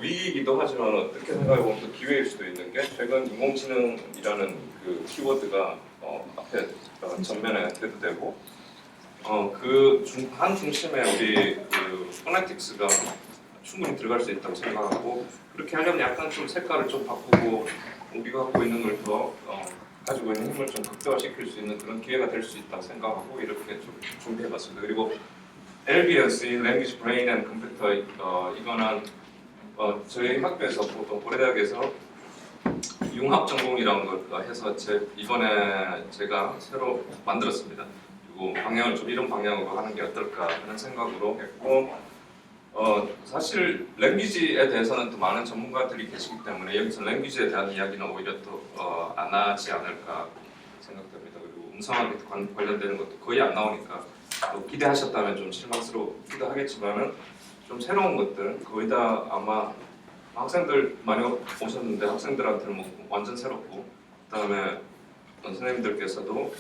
위기이기도 하지만 어떻게 생각해 보면 또 기회일 수도 있는 게 최근 인공지능이라는 그 키워드가 앞에 전면에 대두되고 한 중심에 우리 그 포네틱스가 충분히 들어갈 수 있다고 생각하고 그렇게 하려면 약간 좀 색깔을 좀 바꾸고 우리가 갖고 있는 걸 더 가지고 있는 힘을 좀 극대화시킬 수 있는 그런 기회가 될 수 있다고 생각하고 이렇게 좀 준비해봤습니다. 그리고 LBS, Language Brain and Computer 이거는 저희 학교에서 보통 고려대학에서 융합 전공이라는 걸 해서 이번에 제가 새로 만들었습니다. 그리고 방향을 좀 이런 방향으로 하는 게 어떨까 하는 생각으로 했고 사실 랭귀지에 대해서는 또 많은 전문가들이 계시기 때문에 여기서 랭귀지에 대한 이야기는 오히려 또 안 하지 않을까 생각됩니다. 그리고 음성학에 관련되는 것도 거의 안 나오니까 또 기대하셨다면 좀 실망스럽기도 하겠지만은 좀 새로운 것들 거의 다 아마 학생들 많이 오셨는데 학생들한테는 뭐 완전 새롭고 그다음에 선생님들께서도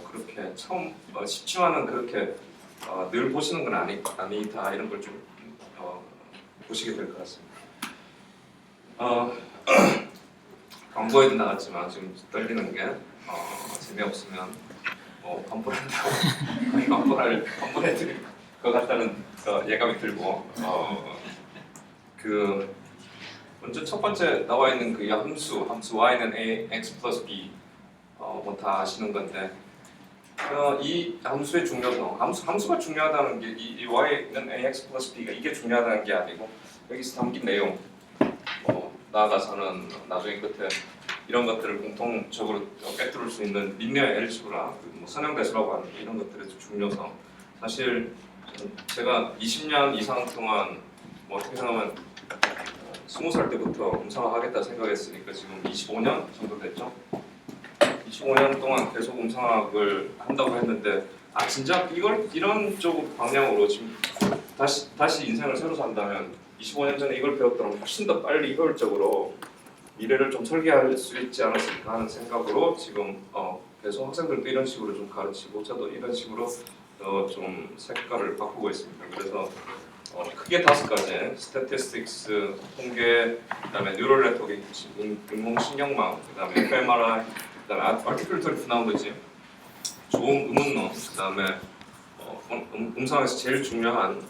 그렇게 처음 쉽지만은 그렇게 늘 보시는 건 아니다 이런 걸 좀 보시게 될 것 같습니다. 광고에도 나왔지만 지금 떨리는 게 재미없으면 환불한다고 환불해드릴 것 같다는 예감이 들고 먼저 첫 번째 나와 있는 그 함수 y는 ax 플러스 b 뭐 다 아시는 건데 이 함수의 중요성 함수가 중요하다는 게 이 y는 ax 플러스 b가 이게 중요하다는 게 아니고 여기서 담긴 내용 나아가서는 나중에 끝에 이런 것들을 공통적으로 꿰뚫을 수 있는 리니어 엘지브라 뭐 선형대수라고 하는 이런 것들의 중요성 사실 제가 20년 이상 동안 뭐 어떻게 생각하면 20살 때부터 음성학 하겠다 생각했으니까 지금 25년 정도 됐죠. 25년 동안 계속 음성학을 한다고 했는데 진짜 이런 쪽 방향으로 지금 다시 인생을 새로 산다면 25년 전에 이걸 배웠더라면 훨씬 더 빨리 효율적으로 미래를 좀 설계할 수 있지 않았을까 하는 생각으로 지금 계속 학생들도 이런 식으로 좀 가르치고 저도 이런 식으로 좀 색깔을 바꾸고 있습니다. 그래서 크게 5가지 스태티스틱스, 통계, 그다음에 뉴럴 네트워크, 인공신경망, 그다음에 fMRI, 그다음에 아티클리터리 피나우로지, 좋은 음운론, 그다음에 음성에서 제일 중요한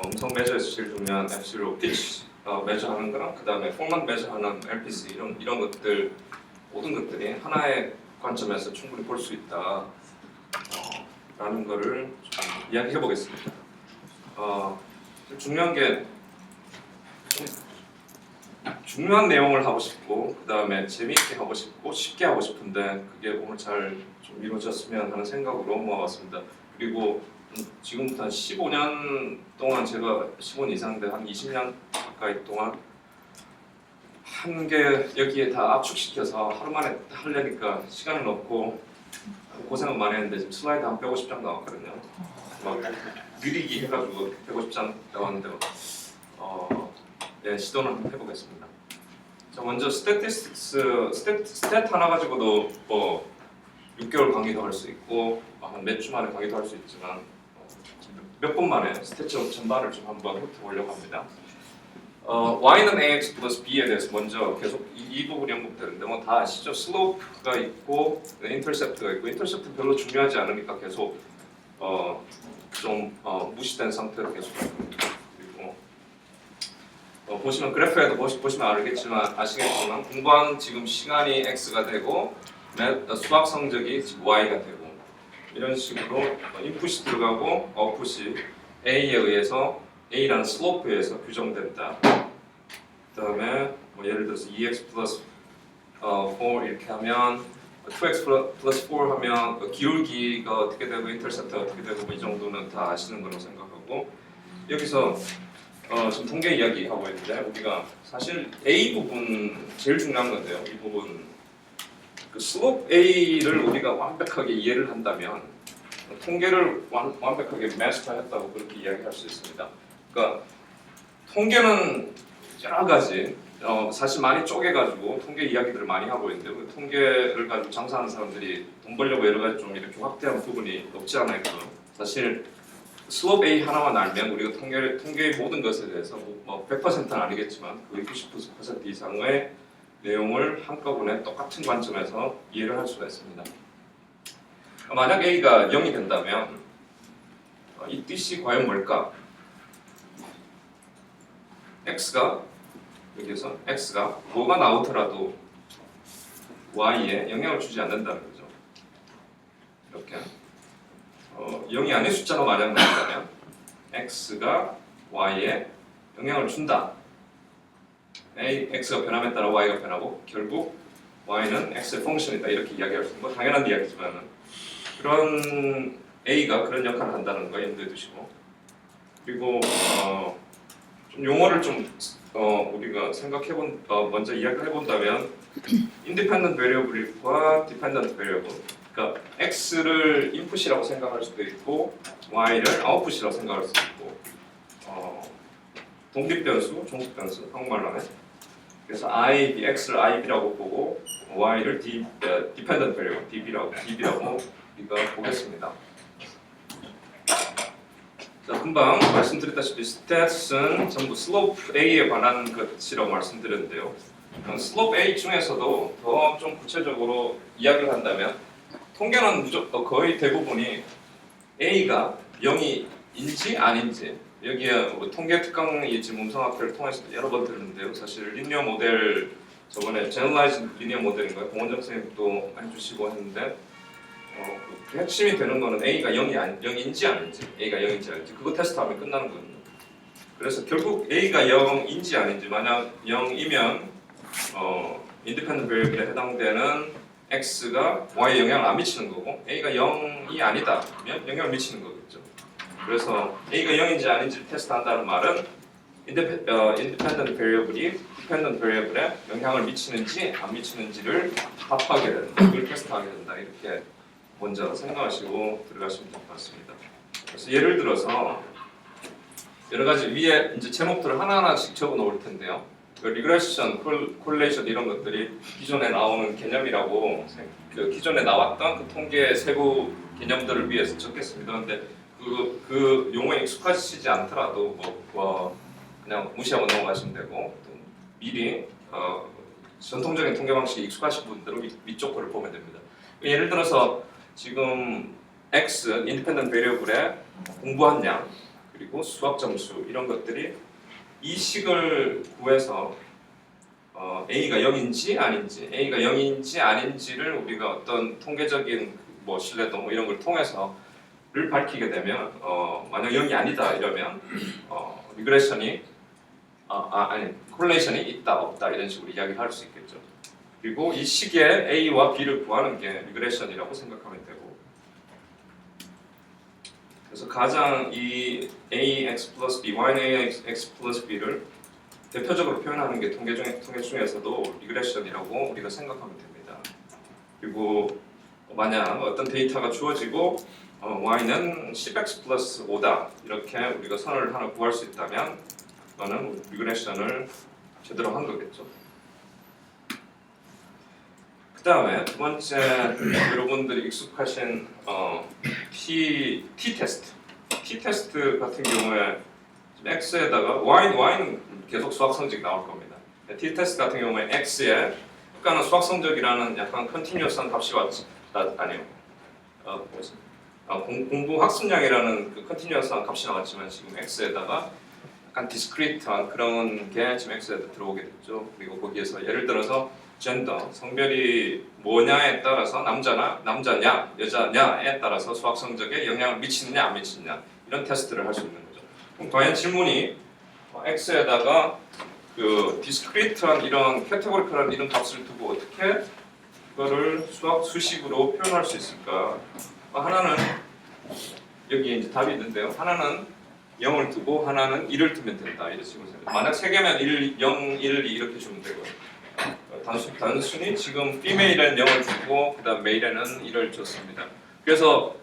음성 매저에서 제일 중요한 MC로 피치 매저하는 거랑 그다음에 포맷 매저하는 LPC 이런 것들 모든 것들이 하나의 관점에서 충분히 볼 수 있다 라는 거를 좀 이야기해 보겠습니다. 중요한 내용을 하고 싶고 그다음에 재미있게 하고 싶고 쉽게 하고 싶은데 그게 오늘 잘 좀 이루어졌으면 하는 생각으로 모아봤습니다. 그리고 지금부터 한 15년 동안 제가 15년 이상인데 한 20년 가까이 동안 한 개 여기에 다 압축시켜서 하루 만에 하려니까 시간은 없고 고생은 많이 했는데 지금 슬라이드 한 150장 나왔거든요. 막 느리기 해가지고 150장 나왔는데 네, 시도는 한번 해보겠습니다. 자, 먼저 스탯 하나 가지고도 뭐 6개월 강의도 할 수 있고 한 몇 주 만에 강의도 할 수 있지만 몇 번 만에 스탯 전반을 좀 한번 훑어보려고 합니다. y는 ax 플러스 b에 대해서 먼저 계속 이 부분이 언급되는데 뭐 다 아시죠? 슬로프가 있고 인터셉트가 있고 인터셉트 별로 중요하지 않으니까 계속 좀 무시된 상태로 계속 그리고 보시면 그래프에도 보시면 아시겠지만 공부한 지금 시간이 x가 되고 수학 성적이 지금 y가 되고 이런 식으로 인풋이 들어가고 아웃풋이 a에 의해서 a라는 슬로프에 의해서 규정된다. 그다음에 뭐 예를 들어서 2x 플러스 4 이렇게 하면 2x 플러스 4 하면 기울기가 어떻게 되고 인터셉트가 어떻게 되고 뭐 이 정도는 다 아시는 거라고 생각하고 여기서 지금 통계 이야기 하고 있는데 우리가 사실 A 부분 제일 중요한 건데요. 이 부분 그 슬롭 A를 우리가 완벽하게 이해를 한다면 통계를 완벽하게 마스터했다고 그렇게 이야기할 수 있습니다. 그러니까 통계는 여러 가지 사실 많이 쪼개가지고 통계 이야기들을 많이 하고 있는데 그 통계를 가지고 장사하는 사람들이 돈 벌려고 여러 가지 좀 이렇게 확대한 부분이 없지 않아 있고 사실 슬롭 A 하나만 알면 우리가 통계의 모든 것에 대해서 뭐 100%는 아니겠지만 거의 90% 이상의 내용을 한꺼번에 똑같은 관점에서 이해를 할 수가 있습니다. 만약 A가 0이 된다면 이 뜻이 과연 뭘까? 여기서 X가 뭐가 나오더라도 Y에 영향을 주지 않는다는 거죠. 이렇게 0이 아닌 숫자가 만약 나온다면 X가 Y에 영향을 준다. X가 변함에 따라 Y가 변하고 결국 Y는 X의 펑션이다 이렇게 이야기할 수 있는 거 당연한 이야기지만 그런 A가 그런 역할을 한다는 거 염두에 두시고 그리고 좀 용어를 좀 우리가 먼저 이야기를 해본다면 independent variable과 dependent variable 그러니까 x를 인풋이라고 생각할 수도 있고 y를 아웃풋이라고 생각할 수도 있고 독립변수, 종속변수 한국말로 하네. 그래서 x를 ib라고 보고 y를 dependent variable db라고 우리가 보겠습니다. 자, 금방 말씀드렸다시피 스탯은 전부 슬로프 A에 관한 것이라고 말씀드렸는데요. 슬로프 A 중에서도 더 좀 구체적으로 이야기를 한다면 통계는 거의 대부분이 A가 0인지 아닌지 여기에 뭐 통계 특강이 지금 음성학회를 통해서 여러 번 들었는데요. 사실 리니어 모델 저번에 제너럴라이즈 리니어 모델인가요? 공원정 선생님도 해주시고 했는데 그 핵심이 되는 거는 A가 0인지 아닌지 A가 0인지 아닌지 그거 테스트하면 끝나는 거거든요. 그래서 결국 A가 0인지 아닌지 만약 0이면 인디펜던트 베리어블에 해당되는 X가 Y에 영향을 안 미치는 거고 A가 0이 아니다면 영향을 미치는 거겠죠. 그래서 A가 0인지 아닌지 테스트한다는 말은 인디펜던트 베리어블이 디펜던트 베리어블에 영향을 미치는지 안 미치는지를 합하게 된다. 그걸 테스트하게 된다. 이렇게 먼저 생각하시고 들어가시면 될 것 같습니다. 그래서 예를 들어서 여러 가지 위에 이제 제목들을 하나하나씩 적어 놓을 텐데요. 리그레션, 콜레이션 이런 것들이 기존에 나오는 개념이라고 기존에 나왔던 그 통계 세부 개념들을 위해서 적겠습니다. 그런데 그 용어에 익숙하시지 않더라도 그냥 무시하고 넘어가시면 되고 미리 전통적인 통계 방식에 익숙하신 분들은 위쪽 거를 보면 됩니다. 예를 들어서 지금 X, 인디펜던트 베리어블에 공부한 양 그리고 수학 점수 이런 것들이 이 식을 구해서 A가 0인지 아닌지 A가 0인지 아닌지를 우리가 어떤 통계적인 신뢰도 이런 걸 통해서를 밝히게 되면 만약 0이 아니다 이러면 리그레션이 콜레이션이 있다 없다 이런 식으로 이야기를 할 수 있겠죠. 그리고 이 식의 A와 B를 구하는 게 리그레션이라고 생각하면 되고 그래서 가장 이 ax 플러스 b, y는 ax 플러스 b를 대표적으로 표현하는 게 통계 중에서도 리그레션이라고 우리가 생각하면 됩니다. 그리고 만약 어떤 데이터가 주어지고 y는 10x 플러스 5다 이렇게 우리가 선을 하나 구할 수 있다면 그거는 리그레션을 제대로 한 거겠죠. 그 다음에 두 번째 여러분들이 익숙하신 T 테스트 같은 경우에 X에다가 Y는 계속 수학 성적이 나올 겁니다. T 테스트 같은 경우에 X에 그러니까 수학 성적이라는 약간 컨티뉴어스한 값이 공부 학습량이라는 그 컨티뉴어스한 값이 나왔지만 지금 X에다가 약간 디스크리트한 그런 게 지금 X에 들어오게 됐죠. 그리고 거기에서 예를 들어서 젠더, 성별이 뭐냐에 따라서 남자냐, 여자냐에 따라서 수학 성적에 영향을 미치느냐 안 미치느냐 이런 테스트를 할 수 있는 거죠. 그럼 과연 질문이 X에다가 그 디스크리트한 이런 캐테고리컬한 이런 값을 두고 어떻게 그거를 수학 수식으로 표현할 수 있을까? 하나는 여기 이제 답이 있는데요. 하나는 0을 두고 하나는 1을 두면 된다. 이런 식으로 생각해요. 만약 3개면 1, 0, 1, 2 이렇게 주면 되고요. 단순히 지금 female에는 0을 주고 그 다음 male에는 1을 줬습니다. 그래서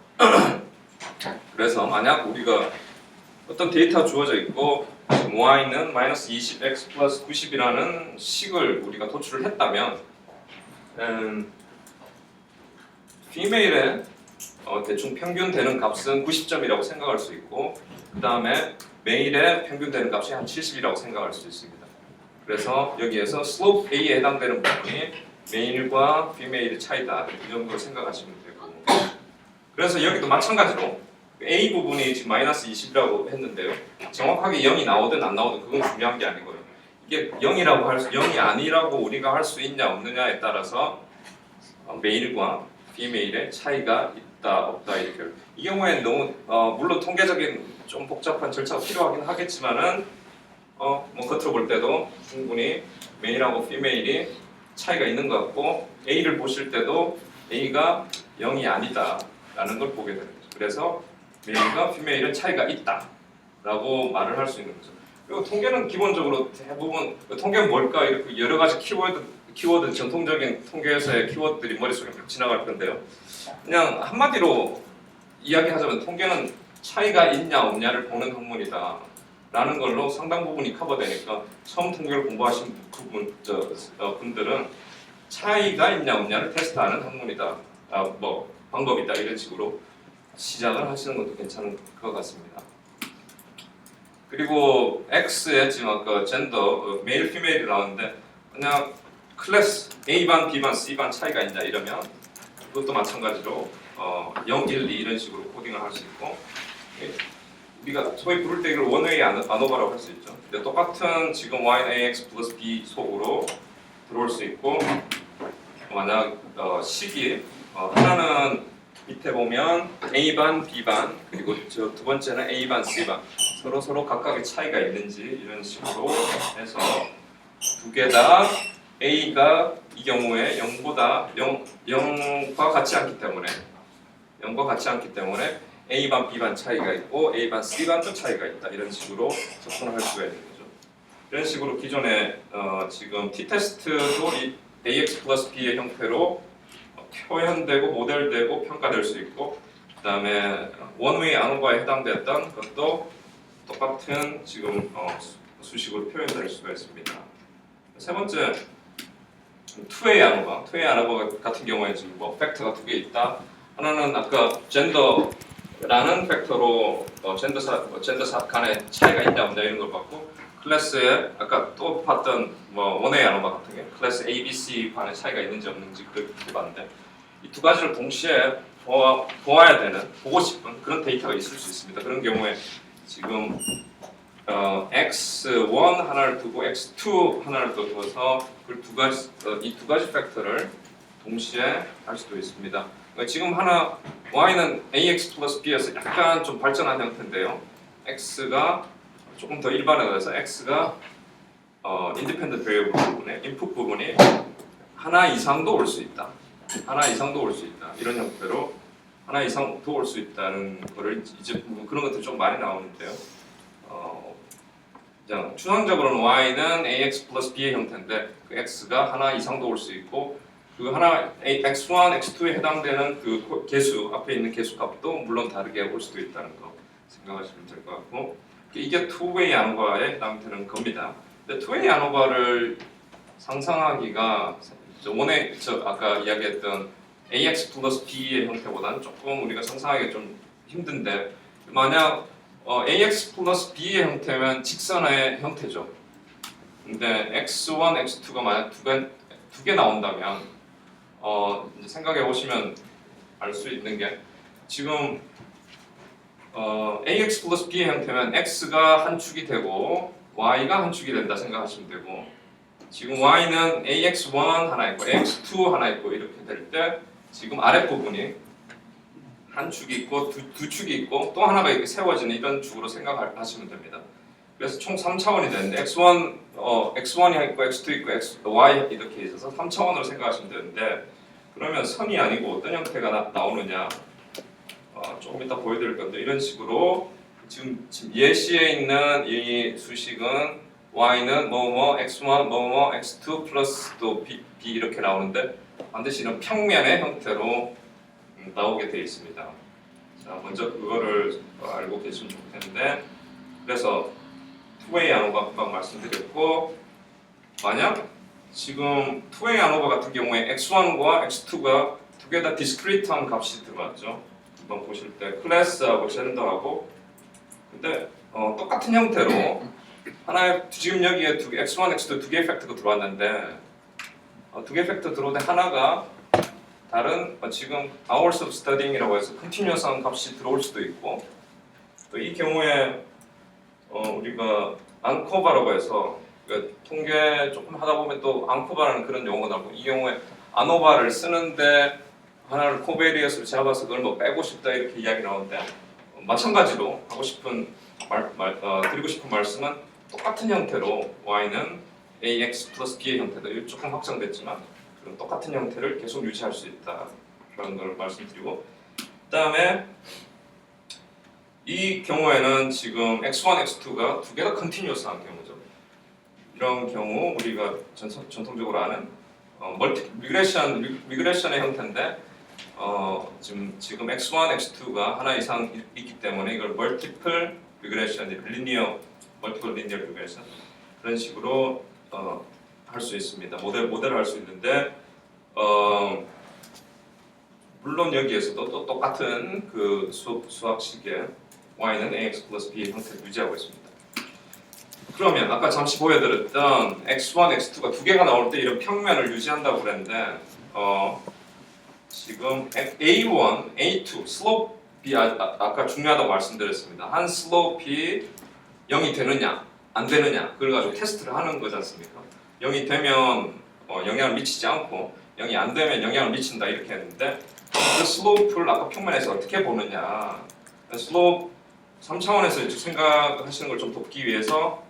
만약 우리가 어떤 데이터가 주어져 있고 y는 마이너스 20x 플러스 90이라는 식을 우리가 도출을 했다면 female의 대충 평균 되는 값은 90점이라고 생각할 수 있고 그 다음에 메일의 평균 되는 값이 한 70이라고 생각할 수 있습니다. 그래서 여기에서 slope A에 해당되는 부분이 메일과 피메일의 차이다 이 정도로 생각하시면 되고 그래서 여기도 마찬가지로 A 부분이 지금 마이너스 20이라고 했는데요. 정확하게 0이 나오든 안 나오든 그건 중요한 게 아니고요. 이게 0이 아니라고 우리가 할 수 있냐 없느냐에 따라서 메일과 피메일의 차이가 있다 없다 이렇게 이 경우에는 너무 물론 통계적인 좀 복잡한 절차가 필요하긴 하겠지만은 뭐 겉으로 볼 때도 충분히 메일하고 피메일이 차이가 있는 것 같고 A를 보실 때도 A가 0이 아니다라는 걸 보게 되는 거죠. 그래서 메일과 피메일은 차이가 있다라고 말을 할 수 있는 거죠. 그리고 통계는 기본적으로 대부분 통계는 뭘까 이렇게 여러 가지 키워드 전통적인 통계에서의 키워드들이 머릿속에 막 지나갈 건데요. 그냥 한마디로 이야기하자면 통계는 차이가 있냐 없냐를 보는 학문이다 라는 걸로 상당 부분이 커버되니까 처음 통계를 공부하신 분들은 차이가 있냐 없냐를 테스트하는 학문이다 뭐 방법이다 이런 식으로 시작을 하시는 것도 괜찮은 것 같습니다. 그리고 X에 지금 아까 젠더 메일 피메일이 나오는데 그냥 클래스 A반, B반, C반 차이가 있냐 이러면 그것도 마찬가지로 0, 1, 2 이런 식으로 코딩을 할 수 있고 우리가 소위 부를 때 이걸 원웨이 아노바라고 할 수 있죠. 근데 똑같은 지금 Y는 AX 플러스 B 속으로 들어올 수 있고 만약 식이 하나는 밑에 보면 A반, B반 그리고 저 두 번째는 A반, C반 서로 각각의 차이가 있는지 이런 식으로 해서 두 개 다 A가 이 경우에 0과 같이 않기 때문에 A반, B반 차이가 있고 A반, C반도 차이가 있다 이런 식으로 접근을 할 수가 있는 거죠. 이런 식으로 기존에 지금 T-테스트도 이 AX 플러스 B의 형태로 표현되고 모델되고 평가될 수 있고 그 다음에 원웨이 아노바에 해당됐던 것도 똑같은 지금 수식으로 표현될 수가 있습니다. 세 번째 투웨이 아노바 같은 경우에 지금 뭐 팩터가 두 개 있다. 하나는 아까 젠더라는 팩터로 젠더 간의 차이가 있냐 없냐 이런 걸 봤고 클래스에 아까 또 봤던 뭐 원웨이 아노바 같은 게 클래스 A, B, C 간의 차이가 있는지 없는지 그렇게 봤는데 이 두 가지를 동시에 보아야 되는 보고 싶은 그런 데이터가 있을 수 있습니다. 그런 경우에 지금 x1 하나를 두고 x2 하나를 둬서 이 두 가지 팩터를 동시에 할 수도 있습니다. 그러니까 지금 하나 y는 ax 플러스 b에서 약간 좀 발전한 형태인데요. x가 조금 더 일반화돼서 x가 independent variable 부분에 input 부분이 하나 이상도 올 수 있다. 이런 형태로 하나 이상도 올 수 있다는 거를 이제 그런 것들 좀 많이 나오는데요. 추상적으로는 y는 ax 플러스 b의 형태인데 그 x가 하나 이상도 올 수 있고 그 하나 x1, x2에 해당되는 그 개수 앞에 있는 개수 값도 물론 다르게 올 수도 있다는 거 생각하시면 될 것 같고 이게 투웨이 아노바에 해당되는 겁니다. 근데 투웨이 아노바를 상상하기가 아까 이야기했던 ax 플러스 b의 형태보다는 조금 우리가 상상하기가 좀 힘든데 만약 ax 플러스 b의 형태면 직선의 형태죠. 근데 x1, x2가 만약 두 개 나온다면 이제 생각해 보시면 알 수 있는 게 지금 ax 플러스 b의 형태면 x가 한 축이 되고 y가 한 축이 된다 생각하시면 되고 지금 y는 ax1 하나 있고 ax2 하나 있고 이렇게 될 때 지금 아랫부분이 한 축이 있고 두 축이 있고 또 하나가 이렇게 세워지는 이런 축으로 생각하시면 됩니다. 그래서 총 3차원이 되는데 x1이 있고 x2 있고 y 이렇게 있어서 3차원으로 생각하시면 되는데 그러면 선이 아니고 어떤 형태가 나오느냐 조금 이따 보여드릴 건데 이런 식으로 지금 예시에 있는 이 수식은 y는 뭐뭐 x1 뭐뭐 x2 플러스 또 b 이렇게 나오는데 반드시 이런 평면의 형태로 나오게 되어 있습니다. 자, 먼저 그거를 알고 계시면 좋겠는데 그래서 투웨이 아노바 금방 말씀드렸고 만약 지금 투웨이 아노바 같은 경우에 x1과 x2가 두 개 다 디스크리트한 값이 들어왔죠. 한번 보실 때 클래스하고 젠더하고 근데 똑같은 형태로 하나의 지금 여기에 x1, x2 두 개의 팩터가 들어왔는데 두 개의 팩터 들어올 때 하나가 다른 지금 hours of studying이라고 해서 continuous한 값이 들어올 수도 있고 또 이 경우에 우리가 안코바라고 해서 그러니까 통계 조금 하다 보면 또 안코바라는 그런 용어가 나오고 이 경우에 아노바를 쓰는데 하나를 코베리엇으로 잡아서 그걸 뭐 빼고 싶다 이렇게 이야기 나오는데 마찬가지로 하고 싶은 드리고 싶은 말씀은 똑같은 형태로 y는 ax 플러스 b의 형태다. 조금 확장됐지만 그런 똑같은 형태를 계속 유지할 수 있다라는 걸 말씀드리고 그다음에 이 경우에는 지금 x1, x2가 두 개가 컨티뉴어스한 경우죠. 이런 경우 우리가 전통적으로 아는 리그레션의 형태인데 지금 x1, x2가 하나 이상 있기 때문에 이걸 멀티플 리그레션, 멀티플 리니어 리그레션 그런 식으로 할 수 있습니다. 모델을 할 수 있는데 물론 여기에서도 또 똑같은 그 수학식의 y는 ax 플러스 b 형태를 유지하고 있습니다. 그러면 아까 잠시 보여드렸던 x1, x2가 두 개가 나올 때 이런 평면을 유지한다고 그랬는데 지금 A1, A2 슬로프이 아까 중요하다고 말씀드렸습니다. 한 슬로프이 0이 되느냐 안 되느냐 그걸 가지고 테스트를 하는 거지 않습니까? 0이 되면 영향을 미치지 않고 0이 안 되면 영향을 미친다 이렇게 했는데 그 슬로프를 아까 평면에서 어떻게 보느냐 슬로프 3차원에서 생각하시는 걸 좀 돕기 위해서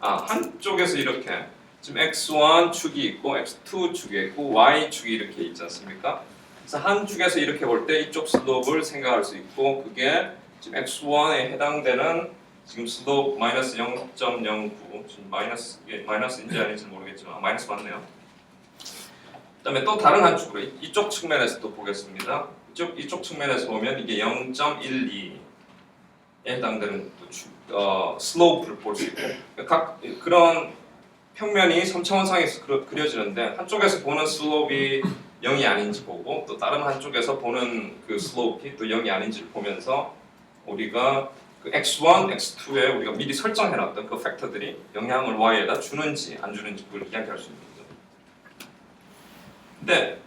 한쪽에서 이렇게 지금 x1 축이 있고 x2 축이 있고 y 축이 이렇게 있지 않습니까? 그래서 한 축에서 이렇게 볼 때 이쪽 슬로프를 생각할 수 있고 그게 지금 x1에 해당되는 지금 슬로프 마이너스 0.09 지금 마이너스인지 아닌지 모르겠지만 마이너스 맞네요. 그다음에 또 다른 한쪽으로 이쪽 측면에서 또 보겠습니다. 이쪽 측면에서 보면 이게 0.12에 해당되는 슬로프를 볼 수 있고 각 그런 평면이 3차원상에서 그려지는데 한쪽에서 보는 슬로프이 0이 아닌지 보고 또 다른 한쪽에서 보는 그 슬로프이 또 0이 아닌지를 보면서 우리가 그 x1, x2에 우리가 미리 설정해놨던 그 팩터들이 영향을 y에다 주는지 안 주는지 그걸 이야기할 수 있는 거죠. 근데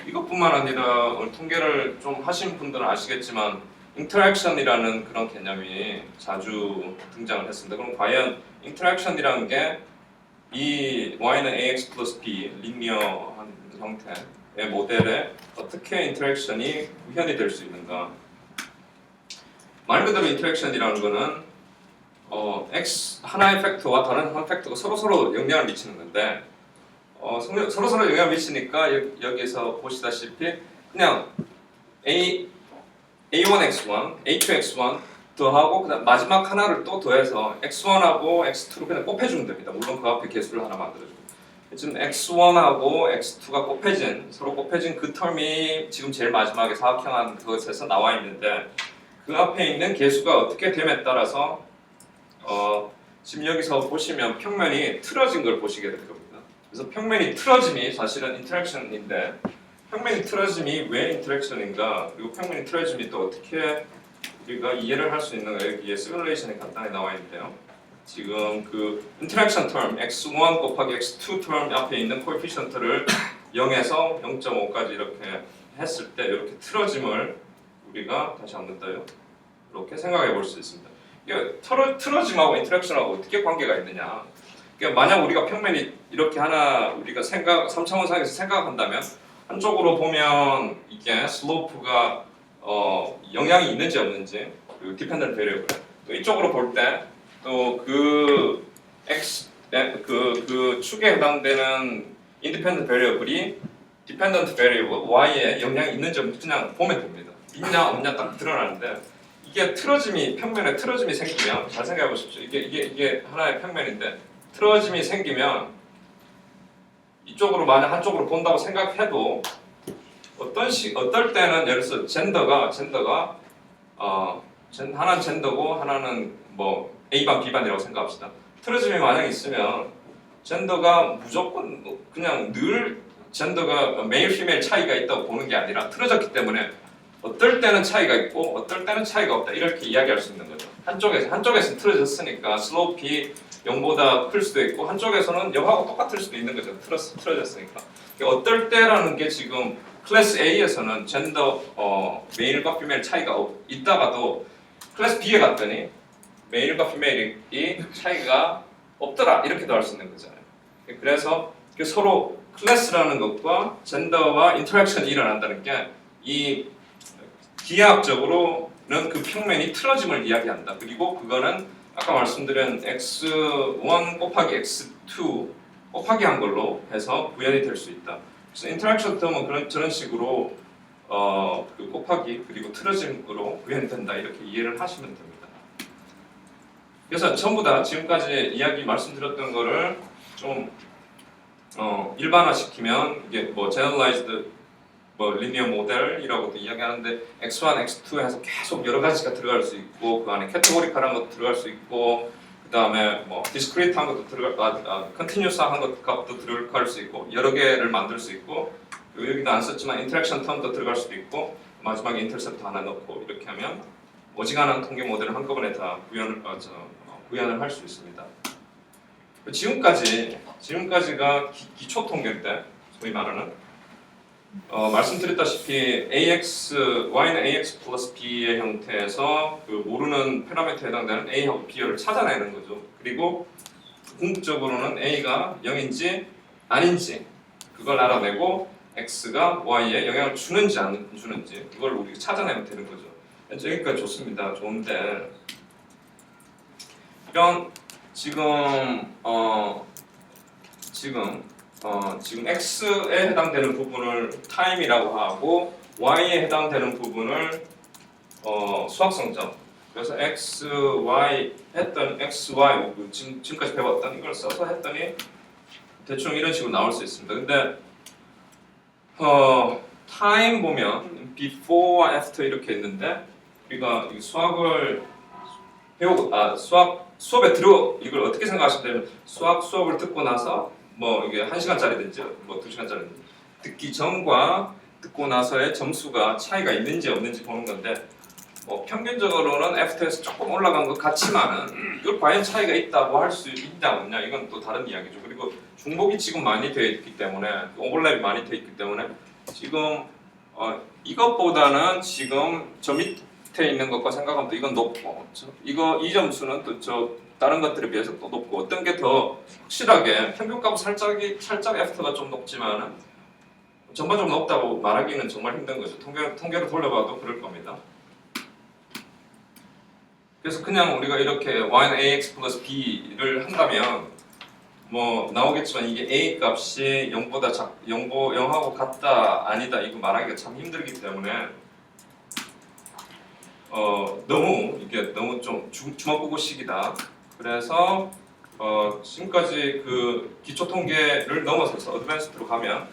이것뿐만 아니라 통계를 좀 하신 분들은 아시겠지만 인터랙션이라는 그런 개념이 자주 등장을 했습니다. 그럼 과연 인터랙션이라는 게 이 y는 ax 플러스 b 리니어한 형태의 모델에 어떻게 인터랙션이 구현이 될 수 있는가? 말 그대로 인터랙션이라는 거는 x 하나의 팩터와 다른 한 팩터가 서로 영향을 미치는 건데 서로 영향을 미치니까 여기서 보시다시피 그냥 A1x1, A2x1 더하고 그다음 마지막 하나를 또 더해서 x1하고 x2로 그냥 곱해주면 됩니다. 물론 그 앞에 개수를 하나 만들어주고 지금 x1하고 x2가 서로 곱해진 그 텀이 지금 제일 마지막에 사각형한 그것에서 나와 있는데 그 앞에 있는 개수가 어떻게 됨에 따라서 지금 여기서 보시면 평면이 틀어진 걸 보시게 될 겁니다. 그래서 평면이 틀어짐이 사실은 인터랙션인데 평면이 틀어짐이 왜 인터랙션인가 그리고 평면이 틀어짐이 또 어떻게 우리가 이해를 할 수 있는가 여기에 시뮬레이션이 간단히 나와 있는데요. 지금 그 인터랙션 텀 x1 곱하기 x2 텀 앞에 있는 코에피션트를 0에서 0.5까지 이렇게 했을 때 이렇게 틀어짐을 우리가 다시 한번 더요. 이렇게 생각해 볼 수 있습니다. 이게 틀어짐하고 인터랙션하고 어떻게 관계가 있느냐? 그러니까 만약 우리가 평면이 이렇게 하나 우리가 3차원상에서 생각한다면 한쪽으로 보면 이게 슬로프가 영향이 있는지 없는지 그리고 디펜던트 베리어블 또 이쪽으로 볼 때 또 그 축에 해당되는 인디펜던트 베리어블이 디펜던트 베리어블 y에 영향이 있는지 없는지 그냥 보면 됩니다. 있냐 없냐 딱 드러나는데 이게 평면에 틀어짐이 생기면 잘 생각해 보십시오. 이게 하나의 평면인데 틀어짐이 생기면 이쪽으로 만약 한쪽으로 본다고 생각해도 어떨 때는 예를 들어서 젠더가 하나는 젠더고 하나는 뭐 A반 B반이라고 생각합시다. 틀어짐이 만약 있으면 젠더가 무조건 그냥 늘 젠더가 메일 피메일 차이가 있다고 보는 게 아니라 틀어졌기 때문에 어떨 때는 차이가 있고 어떨 때는 차이가 없다 이렇게 이야기할 수 있는 거죠. 한쪽에서는 틀어졌으니까 슬로프이 0보다 클 수도 있고 한쪽에서는 0하고 똑같을 수도 있는 거죠. 틀어졌으니까. 어떨 때라는 게 지금 클래스 A에서는 젠더 메일과 피메일 차이가 있다가도 클래스 B에 갔더니 메일과 피메일이 차이가 없더라 이렇게도 할 수 있는 거잖아요. 그래서 서로 클래스라는 것과 젠더와 인터랙션이 일어난다는 게 이 기하학적으로는 그 평면이 틀어짐을 이야기한다. 그리고 그거는 아까 말씀드린 x1 곱하기 x2 곱하기 한 걸로 해서 구현이 될 수 있다. 그래서 인터랙션 텀은 저런 식으로 그 곱하기 그리고 틀어짐으로 구현이 된다 이렇게 이해를 하시면 됩니다. 그래서 전부 다 지금까지 이야기 말씀드렸던 거를 좀 일반화시키면 이게 뭐 generalized 뭐 리니어 모델이라고도 이야기하는데 x1, x2 해서 계속 여러 가지가 들어갈 수 있고 그 안에 캐테고리컬한 것도 들어갈 수 있고 그 다음에 뭐 디스크리트한 것도 컨티뉴스한 것도 들어갈 수 있고 여러 개를 만들 수 있고 여기도 안 썼지만 인터랙션 텀도 들어갈 수도 있고 마지막에 인터셉트 하나 넣고 이렇게 하면 어지간한 통계 모델을 한꺼번에 다 구현을 할 수 있습니다. 지금까지가 기초 통계 때 소위 말하는 말씀드렸다시피 y는 ax 플러스 b의 형태에서 그 모르는 패러미터에 해당되는 a하고 b를 찾아내는 거죠. 그리고 궁극적으로는 a가 0인지 아닌지 그걸 알아내고 x가 y에 영향을 주는지 안 주는지 그걸 우리가 찾아내면 되는 거죠. 여기까지 좋습니다. 좋은데 이런 지금 x에 해당되는 부분을 time이라고 하고 y에 해당되는 부분을 수학성점. 그래서 x, y 했던 x, y 지금까지 배웠던 이걸 써서 했더니 대충 이런 식으로 나올 수 있습니다. 근데 time 보면 before와 after 이렇게 있는데 우리가 수학을 배우고 수업에 이걸 어떻게 생각하시면 수업을 듣고 나서 뭐 이게 1시간짜리든지 뭐 2시간짜리든지 듣기 전과 듣고 나서의 점수가 차이가 있는지 없는지 보는 건데 뭐 평균적으로는 F에서 조금 올라간 것 같지만은 이걸 과연 차이가 있다고 할 수 있냐 없냐 이건 또 다른 이야기죠. 그리고 중복이 지금 많이 되어 있기 때문에 오버랩이 많이 되어 있기 때문에 지금 이것보다는 지금 저 밑에 있는 것과 생각하면 또 이건 높고 이 점수는 또 다른 것들에 비해서 또 높고 어떤 게 더 확실하게 평균값 살짝 F가 좀 높지만은 전반적으로 높다고 말하기는 정말 힘든 거죠. 통계로 돌려봐도 그럴 겁니다. 그래서 그냥 우리가 이렇게 y는 ax 플러스 b를 한다면 뭐 나오겠지만 이게 a 값이 0하고 같다 아니다 이거 말하기가 참 힘들기 때문에 너무 좀 주먹구구식이다. 그래서 지금까지 그 기초 통계를 넘어서서 어드밴스드로 가면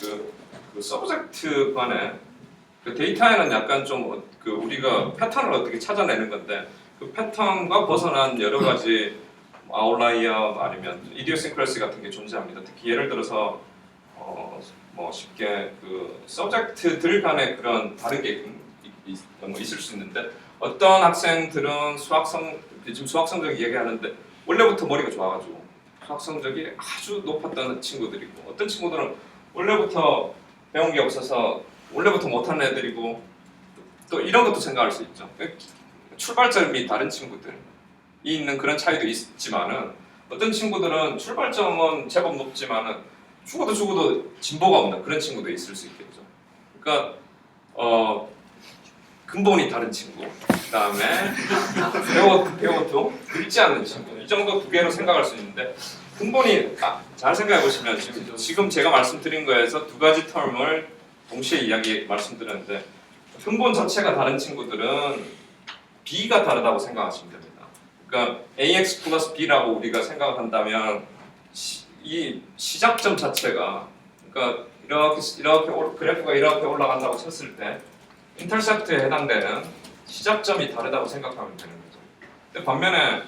그 서브젝트 간에 그 데이터에는 약간 좀 그 우리가 패턴을 어떻게 찾아내는 건데 그 패턴과 벗어난 여러 가지 아웃라이어 아니면 이디오싱크러시 같은 게 존재합니다. 특히 예를 들어서 뭐 쉽게 그 서브젝트들 간의 그런 다른 게 있을 수 있는데 어떤 학생들은 지금 수학 성적 얘기하는데 원래부터 머리가 좋아가지고 수학 성적이 아주 높았던 친구들이고 어떤 친구들은 원래부터 배운 게 없어서 원래부터 못하는 애들이고 또 이런 것도 생각할 수 있죠. 출발점이 다른 친구들이 있는 그런 차이도 있지만은 어떤 친구들은 출발점은 제법 높지만은 죽어도 진보가 없는 그런 친구도 있을 수 있겠죠. 그러니까 근본이 다른 친구, 그 다음에 배워도 읽지 않는 친구 이 정도 두 개로 생각할 수 있는데 근본이 잘 생각해 보시면 지금 제가 말씀드린 거에서 두 가지 텀을 동시에 말씀드렸는데 근본 자체가 다른 친구들은 B가 다르다고 생각하시면 됩니다. 그러니까 AX 플러스 B라고 우리가 생각을 한다면 이 시작점 자체가 그러니까 이렇게 그래프가 이렇게 올라간다고 쳤을 때 인터셉트에 해당되는 시작점이 다르다고 생각하면 되는 거죠. 근데 반면에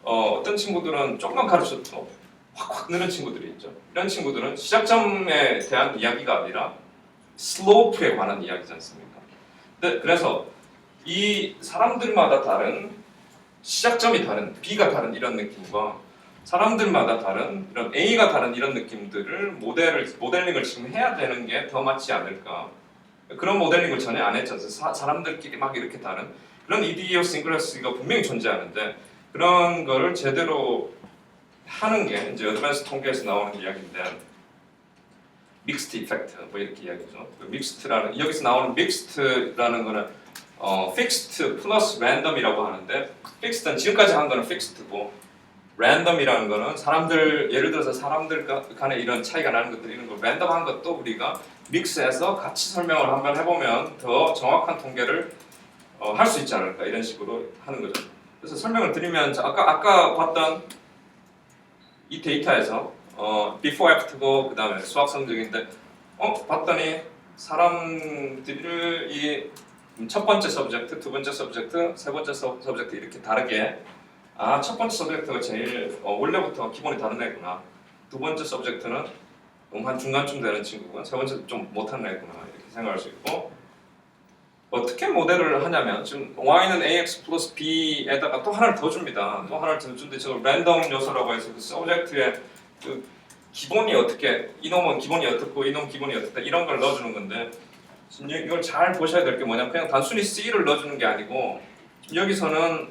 어떤 친구들은 조금만 가르쳐도 확 느는 친구들이 있죠. 이런 친구들은 시작점에 대한 이야기가 아니라 슬로프에 관한 이야기지 않습니까? 네, 그래서 이 사람들마다 다른 시작점이 다른 B가 다른 이런 느낌과 사람들마다 다른 이런 A가 다른 이런 느낌들을 모델링을 지금 해야 되는 게 더 맞지 않을까. 그런 모델링을 전혀 안 했죠. 사람들끼리 막 이렇게 다른 그런 이디오싱크러시가 분명히 존재하는데 그런 거를 제대로 하는 게 이제 어드밴스 통계에서 나오는 이야기인데 믹스트 이펙트 뭐 이렇게 이야기죠. 그 믹스트라는 여기서 나오는 믹스트라는 거는 픽스트 플러스 랜덤이라고 하는데 픽스트는 지금까지 한 거는 픽스트고 랜덤이라는 거는 사람들 예를 들어서 사람들 간에 이런 차이가 나는 것들 이런 거 랜덤한 것도 우리가 믹스해서 같이 설명을 한번 해보면 더 정확한 통계를 할 수 있지 않을까 이런 식으로 하는 거죠. 그래서 설명을 드리면 아까 봤던 이 데이터에서 before after고 그 다음에 수학 성적인데 봤더니 사람들을 이 첫 번째 서브젝트, 두 번째 서브젝트, 세 번째 서브젝트 이렇게 다르게 첫 번째 서브젝트가 제일 원래부터 기본이 다른 애구나. 두 번째 서브젝트는 한 중간쯤 되는 친구고 세 번째 좀 못하는 애구나 이렇게 생각할 수 있고 어떻게 모델을 하냐면 지금 y는 ax 플러스 b에다가 또 하나를 더 줍니다. 또 하나를 더 주는데 저 랜덤 요소라고 해서 그 서브젝트의 그 기본이 어떻게 이놈은 기본이 어떻고 이놈 기본이 어떻다 이런 걸 넣어주는 건데 이걸 잘 보셔야 될 게 뭐냐면 그냥 단순히 C를 넣어주는 게 아니고 여기서는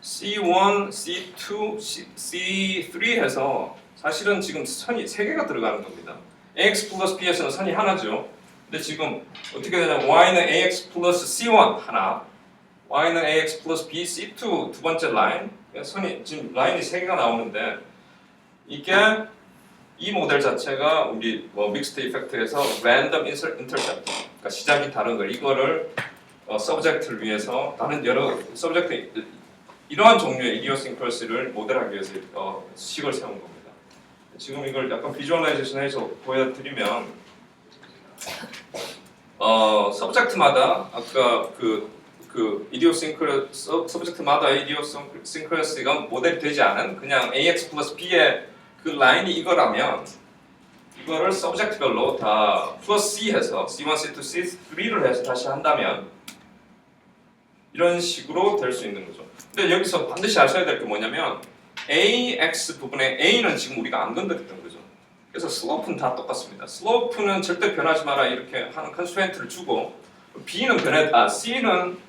C1, C2, C3 해서 사실은 지금 선이 3개가 들어가는 겁니다. AX 플러스 B에서는 선이 하나죠. 근데 지금 어떻게 되냐면 Y는 AX 플러스 C1 하나 Y는 AX 플러스 B, C2 두 번째 라인 선이 지금 라인이 3개가 나오는데 이게 이 모델 자체가 우리 믹스트 이펙트에서 랜덤 인터셉트 그러니까 시작이 다른 걸 이거를 서브젝트를 위해서 다른 여러 서브젝트 이러한 종류의 이디오싱크러시를 모델하기 위해서 식을 세운 겁니다. 지금 이걸 약간 비주얼라이제이션 해서 보여드리면 서브젝트마다 아까 서브젝트마다 이디오싱크러시가 모델이 되지 않은 그냥 AX 플러스 B의 그 라인이 이거라면 이거를 서브젝트별로 다 플러스 C 해서 C1, C2, C3를 해서 다시 한다면 이런 식으로 될 수 있는 거죠. 근데 여기서 반드시 아셔야 될 게 뭐냐면 AX 부분에 A는 지금 우리가 안 건드렸던 거죠. 그래서 슬로프는 다 똑같습니다. 슬로프는 절대 변하지 마라 이렇게 하는 컨스트레인트를 주고 B는 C는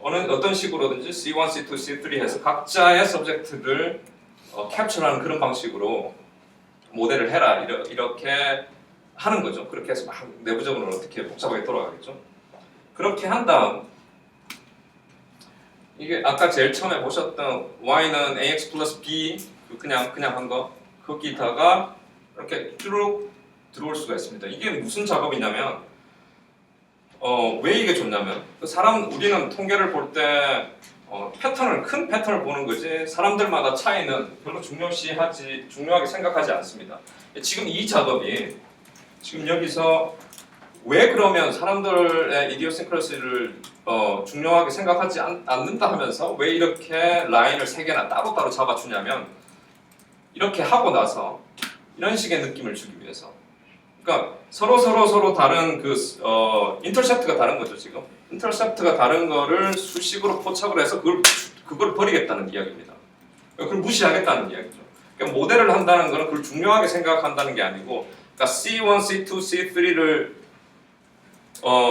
어떤 식으로든지 C1, C2, C3 해서 각자의 서브젝트를 캡처하는 그런 방식으로 모델을 해라 이렇게 하는 거죠. 그렇게 해서 막 내부적으로는 어떻게 복잡하게 돌아가겠죠. 그렇게 한 다음 이게 아까 제일 처음에 보셨던 y는 ax 플러스 b 그냥 한 거 거기다가 이렇게 쭉 들어올 수가 있습니다. 이게 무슨 작업이냐면 왜 이게 좋냐면 우리는 통계를 볼 때 큰 패턴을 보는 거지 사람들마다 차이는 별로 중요하게 생각하지 않습니다. 지금 이 작업이 지금 여기서 왜 그러면 사람들의 이디오싱크러시를 중요하게 생각하지 않는다 하면서 왜 이렇게 라인을 3개나 따로따로 잡아주냐면 이렇게 하고 나서 이런 식의 느낌을 주기 위해서 그러니까 서로 다른 인터셉트가 다른 거죠. 지금 인터셉트가 다른 거를 수식으로 포착을 해서 그걸 버리겠다는 이야기입니다. 그걸 무시하겠다는 이야기죠. 그러니까 모델을 한다는 거는 그걸 중요하게 생각한다는 게 아니고 그러니까 C1, C2, C3를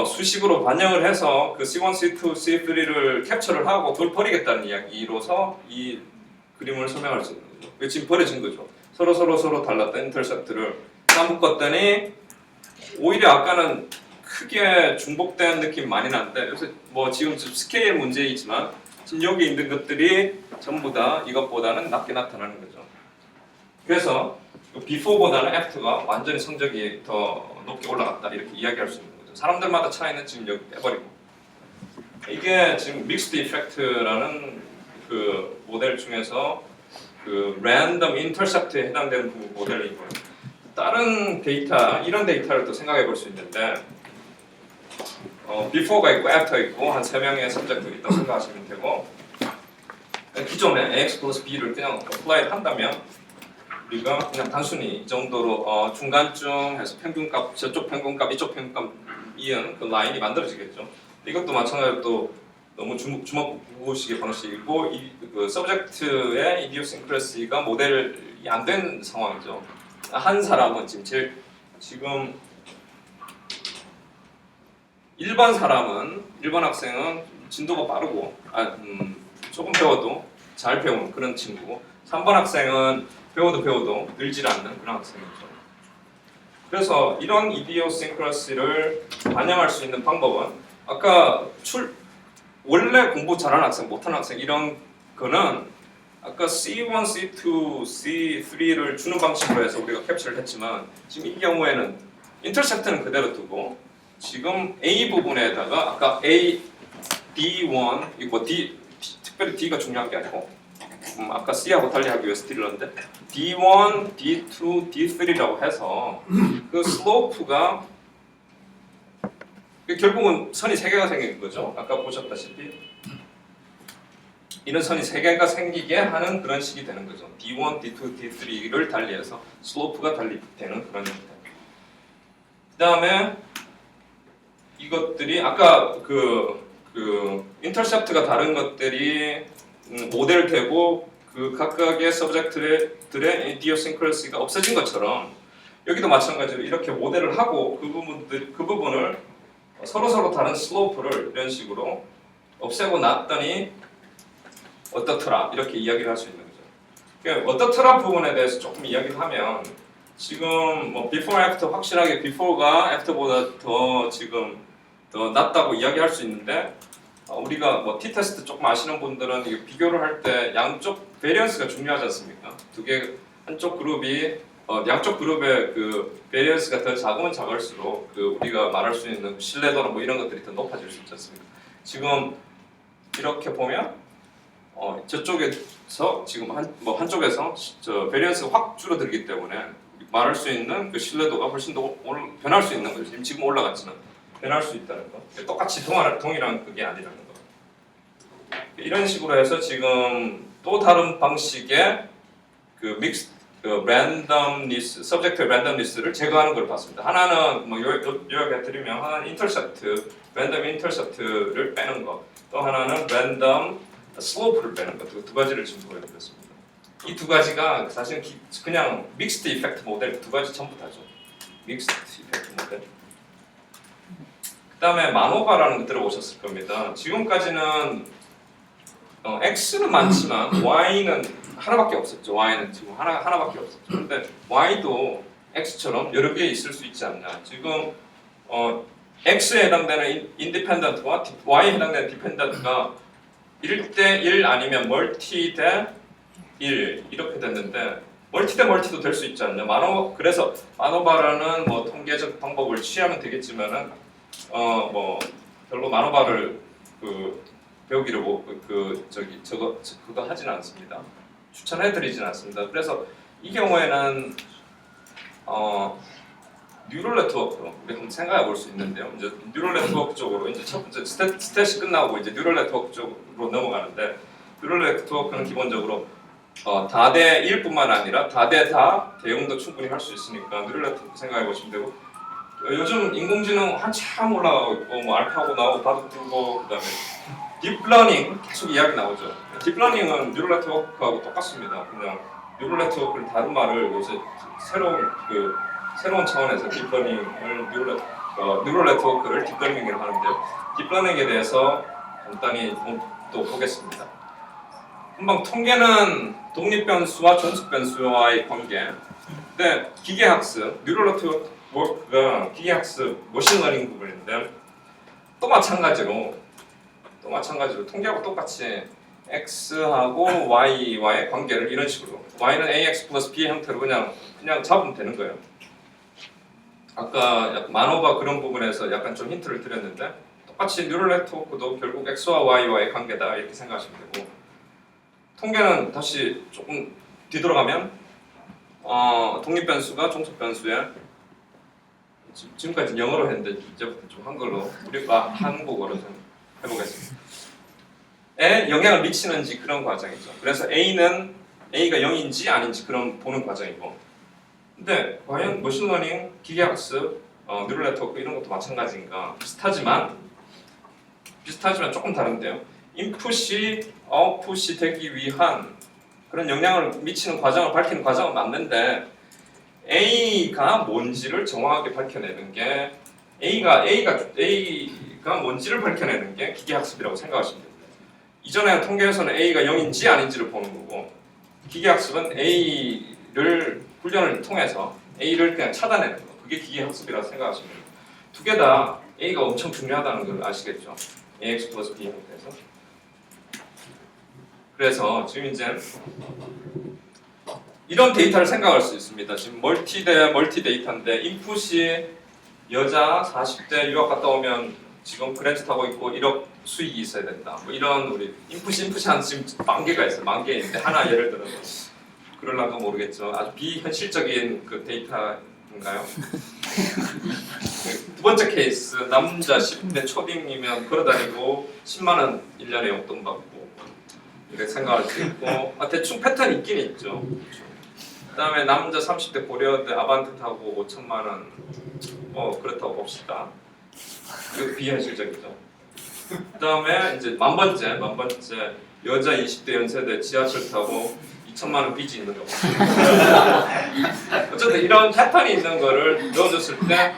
수식으로 반영을 해서 그 C1, C2, C3를 캡처를 하고 그걸 버리겠다는 이야기로서 이 그림을 설명할 수 있는 거죠. 지금 버려진 거죠. 서로 달랐던 인터셉트를 다 묶었더니 오히려 아까는 크게 중복된 느낌 많이 나는데 그래서 지금 스케일 문제이지만 지금 여기 있는 것들이 전부 다 이것보다는 낮게 나타나는 거죠. 그래서 before보다는 after가 완전히 성적이 더 높게 올라갔다 이렇게 이야기할 수 있는 거죠. 사람들마다 차이는 지금 여기 빼버리고 이게 지금 믹스드 이펙트라는 그 모델 중에서 그 랜덤 인터셉트에 해당되는 모델이고요. 다른 데이터, 이런 데이터를 또 생각해 볼 수 있는데 before가 있고 after 있고 한 3명의 서브젝트가 있다고 생각하시면 되고 기존에 ax 플러스 b를 그냥 apply 한다면 우리가 그냥 단순히 이 정도로 중간쯤 해서 평균값, 저쪽 평균값, 이쪽 평균값 이은 그 라인이 만들어지겠죠. 이것도 마찬가지로 또 너무 주먹구구식의 방식이고 그 서브젝트의 이디오싱크래시가 모델이 안 된 상황이죠. 한 사람은 지금 일반 학생은 진도가 빠르고 조금 배워도 잘 배우는 그런 친구고 3번 학생은 배워도 늘질 않는 그런 학생이죠. 그래서 이런 이디오싱크래시를 반영할 수 있는 방법은 아까 원래 공부 잘하는 학생, 못하는 학생 이런 거는 아까 C1, C2, C3를 주는 방식으로 해서 우리가 캡처를 했지만 지금 이 경우에는 인터셉트는 그대로 두고 지금 A 부분에다가 아까 A, D1 이거 특별히 D가 중요한 게 아니고 아까 C하고 달리하기 위해서 D를 넣었는데 D1, D2, D3라고 해서 그 슬로프가 결국은 선이 3개가 생기는 거죠. 아까 보셨다시피 이런 선이 3개가 생기게 하는 그런 식이 되는 거죠. D1, D2, D3를 달리해서 슬로프가 달리되는 그런 형태. 그 다음에 이것들이 아까 그 인터셉트가 다른 것들이 모델되고 그 각각의 서브젝트들의 이디오싱크래시가 없어진 것처럼 여기도 마찬가지로 이렇게 모델을 하고 그 부분을 서로 다른 슬로프를 이런 식으로 없애고 놨더니 어떻더라 이렇게 이야기를 할 수 있는 거죠. 그러니까 어떻더라 부분에 대해서 조금 이야기를 하면 지금 뭐 before, after 확실하게 before가 after보다 더 지금 더 낫다고 이야기할 수 있는데 우리가 뭐 t-테스트 조금 아시는 분들은 이게 비교를 할 때 양쪽 베리언스가 중요하지 않습니까? 한쪽 그룹이 양쪽 그룹의 그 베리언스가 더 작으면 작을수록 그 우리가 말할 수 있는 신뢰도나 뭐 이런 것들이 더 높아질 수 있지 않습니까? 지금 이렇게 보면 저쪽에서 지금 한쪽에서 저 베리언스가 확 줄어들기 때문에 말할 수 있는 그 신뢰도가 훨씬 더 변할 수 있는 거죠. 지금 올라갔지만 변할 수 있다는 거. 똑같이 동일한 그게 아니라는 거. 이런 식으로 해서 지금 또 다른 방식의 그 랜덤리스, 서브젝트 랜덤리스를 제거하는 걸 봤습니다. 하나는 뭐 요약해드리면 하나는 인터셉트, 랜덤 인터셉트를 빼는 거, 또 하나는 랜덤 슬로프를 빼는 것, 두 가지를 지금 보여드렸습니다. 이 두 가지가 사실 그냥 믹스드 이펙트 모델 두 가지 전부 다죠. 믹스드 이펙트 모델. 그 다음에 마노바라는 거 들어보셨을 겁니다. 지금까지는 X는 많지만 Y는 하나밖에 없었죠. Y는 지금 하나밖에 없었죠. 그런데 Y도 X처럼 여러 개 있을 수 있지 않냐. 지금 X에 해당되는 인디펜던트와 Y에 해당되는 디펜던트가 1대 1 아니면 멀티 대 1 이렇게 됐는데 멀티 대 멀티도 될 수 있지 않냐. 그래서 마노바라는 뭐 통계적 방법을 취하면 되겠지만은 뭐 별로 마노바를 배우기를 그거 하지는 않습니다. 추천해드리지는 않습니다. 그래서 이 경우에는 뉴럴 네트워크 우리 한번 생각해 볼 수 있는데요. 이제 뉴럴 네트워크 쪽으로 이제 첫 번째 스탯이 끝나고 이제 뉴럴 네트워크 쪽으로 넘어가는데 뉴럴 네트워크는 기본적으로 다대 1뿐만 아니라 다대 다 대응도 충분히 할 수 있으니까 뉴럴 네트워크 생각해 보시면 되고 요즘 인공지능 한참 올라가고 있고 뭐 알파고 나오고 바둑 두고 그다음에 딥러닝 계속 이야기 나오죠. 딥러닝은 뉴럴 네트워크하고 똑같습니다. 그냥 뉴럴 네트워크를 다른 말을 요새 새로운 차원에서 딥러닝을 뉴럴 네트워크를 딥러닝이라고 하는데요. 딥러닝에 대해서 간단히 또 보겠습니다. 금방 통계는 독립 변수와 종속 변수와의 관계. 근데 기계학습, 뉴럴 네트워크가 기계학습, 머신러닝 부분인데 또 마찬가지로 통계하고 똑같이 x하고 y와의 관계를 이런 식으로 y는 ax 플러스 b 형태로 그냥 잡으면 되는 거예요. 아까 마노바 그런 부분에서 약간 좀 힌트를 드렸는데 똑같이 뉴럴 네트워크도 결국 x와 y와의 관계다 이렇게 생각하시면 되고 통계는 다시 조금 뒤돌아가면 독립 변수가 종속 변수에 지금까지 영어로 했는데 이제부터 좀 한글로 우리가 한국어로 좀 해보겠습니다. 에 영향을 미치는지 그런 과정이죠. 그래서 A가 0인지 아닌지 그런 보는 과정이고 근데 과연 머신러닝, 기계학습, 뉴럴 네트워크 이런 것도 마찬가지인가 비슷하지만 비슷하지만 조금 다른데요. 인풋이 아웃풋이 되기 위한 그런 영향을 미치는 과정을 밝히는 과정은 맞는데 A가 뭔지를 정확하게 밝혀내는 게 A가 뭔지를 밝혀내는 게 기계학습이라고 생각하시면 됩니다. 이전에 통계에서는 A가 0인지 아닌지를 보는 거고 기계학습은 A를 훈련을 통해서 A를 그냥 찾아내는 거. 그게 기계학습이라고 생각하시면 됩니다. 두 개 다 A가 엄청 중요하다는 걸 아시겠죠? AX 플러스 B 형태에서. 그래서 지금 이제 이런 데이터를 생각할 수 있습니다. 지금 멀티 데이터인데 인풋이 여자 40대 유학 갔다 오면 지금 그랜트 타고 있고 1억 수익이 있어야 된다. 뭐 이런 우리 인풋이 한 지금 10,000개가 있어요. 10,000개인데 하나 예를 들어서 그럴란가 모르겠죠. 아주 비현실적인 그 데이터인가요? 두 번째 케이스 남자 10대 초딩이면 걸어다니고 10만 원 1년에 용돈 받고 이렇게 생각할 수 있고 대충 패턴이 있긴 있죠. 그 다음에 남자 30대 고려대 아반떼 타고 5천만 원 그렇다고 봅시다. 그 비현실적이죠. 그 다음에 이제 만번째 여자 20대 연세대 지하철 타고 2천만 원 빚이 있는 거. 어쨌든 이런 패턴이 있는 거를 넣어줬을 때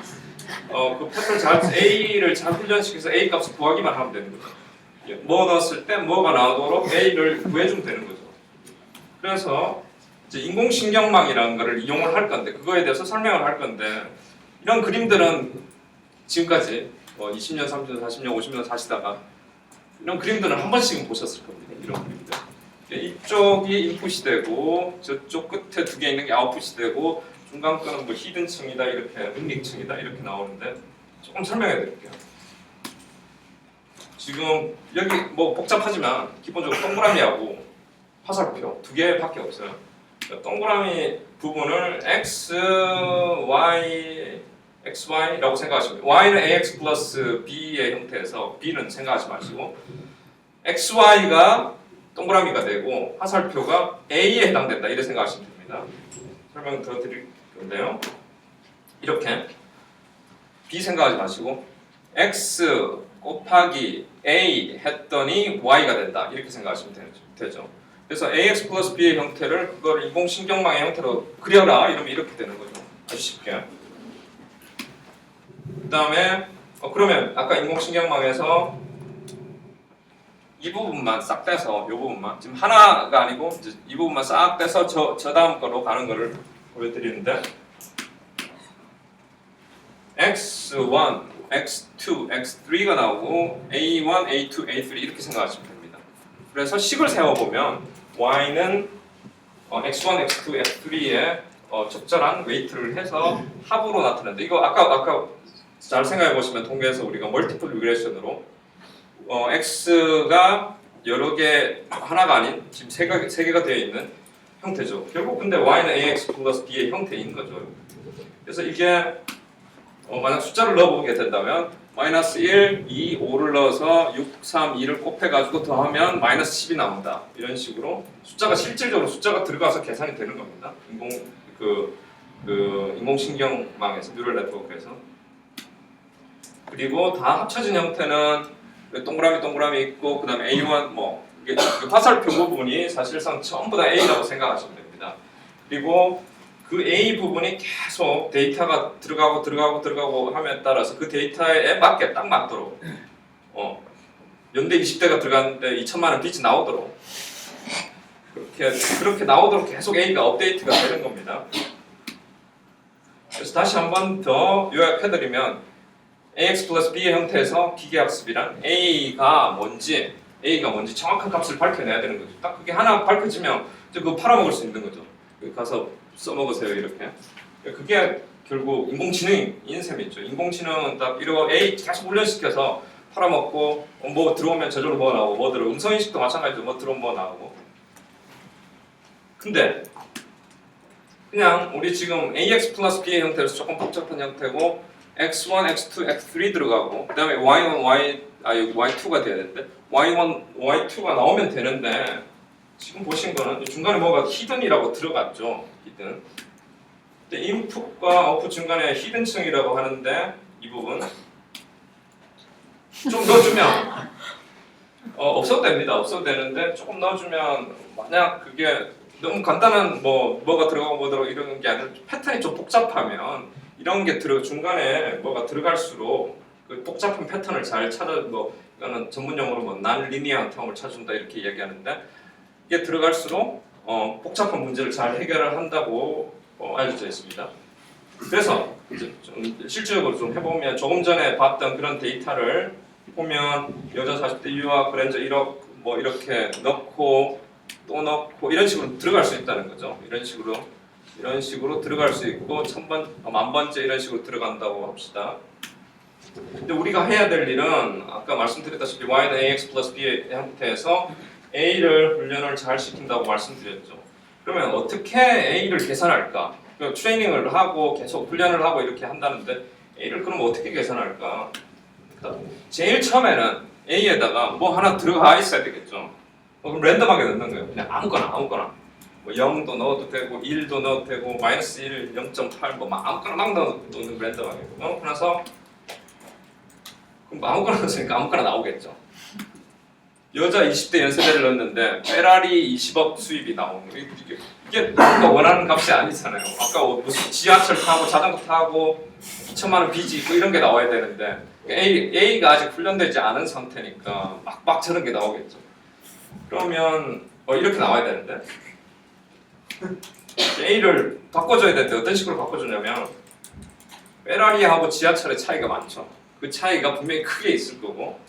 그 패턴 A를 잘 훈련시켜서 A 값을 구하기만 하면 되는 거죠. 뭐 넣었을 때 뭐가 나오도록 A를 구해주면 되는 거죠. 그래서 이제 인공신경망이라는 거를 이용을 할 건데 그거에 대해서 설명을 할 건데 이런 그림들은 지금까지 20년, 30년, 40년, 50년 사시다가 이런 그림들은 한 번씩은 보셨을 겁니다. 이런 그림들. 이쪽이 인풋이 되고 저쪽 끝에 두 개 있는 게 아웃풋이 되고 중간 거는 뭐 히든층이다 이렇게 은닉층이다 이렇게 나오는데 조금 설명해 드릴게요. 지금 여기 뭐 복잡하지만 기본적으로 동그라미하고 화살표 두 개밖에 없어요. 동그라미 부분을 x, y, xy라고 생각하시면 돼요. y는 ax 플러스 b의 형태에서 b는 생각하지 마시고 xy가 동그라미가 되고 화살표가 a에 해당된다 이렇게 생각하시면 됩니다. 설명 더 드릴 건데요. 이렇게 b 생각하지 마시고 x 곱하기 a 했더니 y가 된다 이렇게 생각하시면 되죠. 그래서 ax 플러스 b의 형태를 그걸 인공신경망의 형태로 그려라 이러면 이렇게 되는 거죠. 아주 쉽게. 그 다음에 그러면 아까 인공신경망에서 이 부분만 싹 떼서 이 부분만 지금 하나가 아니고 이제 이 부분만 싹 떼서 저 다음 거로 가는 거를 보여드리는데 x1, x2, x3가 나오고 a1, a2, a3 이렇게 생각하시면 됩니다. 그래서 식을 세워보면 y는 x1, x2, x3에 적절한 웨이트를 해서 합으로 나타낸다. 이거 아까 잘 생각해 보시면 통계에서 우리가 멀티플 리그레션으로 x가 여러 개 하나가 아닌 지금 세 개가 되어 있는 형태죠. 결국 근데 y는 ax 플러스 b의 형태인 거죠. 그래서 이게 만약 숫자를 넣어보게 된다면 마이너스 1, 2, 5를 넣어서 6, 3, 2를 곱해가지고 더하면 마이너스 10이 나온다. 이런 식으로 숫자가 실질적으로 숫자가 들어가서 계산이 되는 겁니다. 인공신경망에서 뉴럴 네트워크에서. 그리고 다 합쳐진 형태는 동그라미 있고 그 다음에 A1 이게 화살표 부분이 사실상 전부 다 A라고 생각하시면 됩니다. 그리고 그 A 부분이 계속 데이터가 들어가고 함에 따라서 그 데이터에 맞게 딱 맞도록 연대 20대가 들어갔는데 2천만 원 빚이 나오도록 그렇게 나오도록 계속 A가 업데이트가 되는 겁니다. 그래서 다시 한 번 더 요약해드리면 ax 플러스 b의 형태에서 기계학습이란 A가 뭔지 정확한 값을 밝혀내야 되는 거죠. 딱 그게 하나 밝혀지면 그거 팔아먹을 수 있는 거죠. 가서 써먹으세요 이렇게. 그게 결국 인공지능인 셈이죠. 인공지능은 딱 이거 A 계속 훈련시켜서 팔아먹고 뭐 들어오면 저절로 뭐 나오고 뭐 들어 음성인식도 마찬가지죠. 뭐 들어오면 뭐 나오고. 근데 그냥 우리 지금 ax 플러스 b의 형태에서 조금 복잡한 형태고 x1, x2, x3 들어가고 그 다음에 y1, 여기 y2가 돼야 되는데 y1, y2가 나오면 되는데 지금 보신 거는 중간에 뭐가 히든이라고 들어갔죠. 히든. 근데 인풋과 아웃풋 중간에 히든층이라고 하는데 이 부분 좀 넣어주면 없어도 됩니다. 없어도 되는데 조금 넣어주면 만약 그게 너무 간단한 뭐가 들어가고 뭐 들어가고 이런 게 아니라 패턴이 좀 복잡하면 이런 게 중간에 뭐가 들어갈수록 그 복잡한 패턴을 잘 찾아 이거는 전문 용어로 non-linear term을 찾아준다 이렇게 이야기하는데 이게 들어갈수록 복잡한 문제를 잘 해결을 한다고 알려져 있습니다. 그래서 이제 좀 실질적으로 좀 해보면 조금 전에 봤던 그런 데이터를 보면 여자 40대 유아 그랜저 1억 뭐 이렇게 넣고 또 넣고 이런 식으로 들어갈 수 있다는 거죠. 이런 식으로 들어갈 수 있고 1000번, 10,000번째 이런 식으로 들어간다고 합시다. 근데 우리가 해야 될 일은 아까 말씀드렸다시피 y는 ax 플러스 b의 형태에서 a를 훈련을 잘 시킨다고 말씀드렸죠. 그러면 어떻게 a를 계산할까? 트레이닝을 하고 계속 훈련을 하고 이렇게 한다는데 a를 그럼 어떻게 계산할까? 제일 처음에는 a에다가 뭐 하나 들어가 있어야 되겠죠. 그럼 랜덤하게 넣는 거예요. 그냥 아무거나 뭐 0도 넣어도 되고 1도 넣어도 되고 마이너스 1, 0.8 뭐 아무거나 막 넣는 랜덤하게. 그러고 나서 그럼 아무거나 넣으니까 아무거나 나오겠죠. 여자 20대 연세대를 넣었는데 페라리 20억 수입이 나오는 거예요. 이게 우리가 원하는 값이 아니잖아요. 아까 무슨 지하철 타고 자전거 타고 2천만 원 빚이 있고 이런 게 나와야 되는데 A가 아직 훈련되지 않은 상태니까 막 저런 게 나오겠죠. 그러면 이렇게 나와야 되는데 A를 바꿔줘야 되는데 어떤 식으로 바꿔주냐면 페라리하고 지하철의 차이가 많죠. 그 차이가 분명히 크게 있을 거고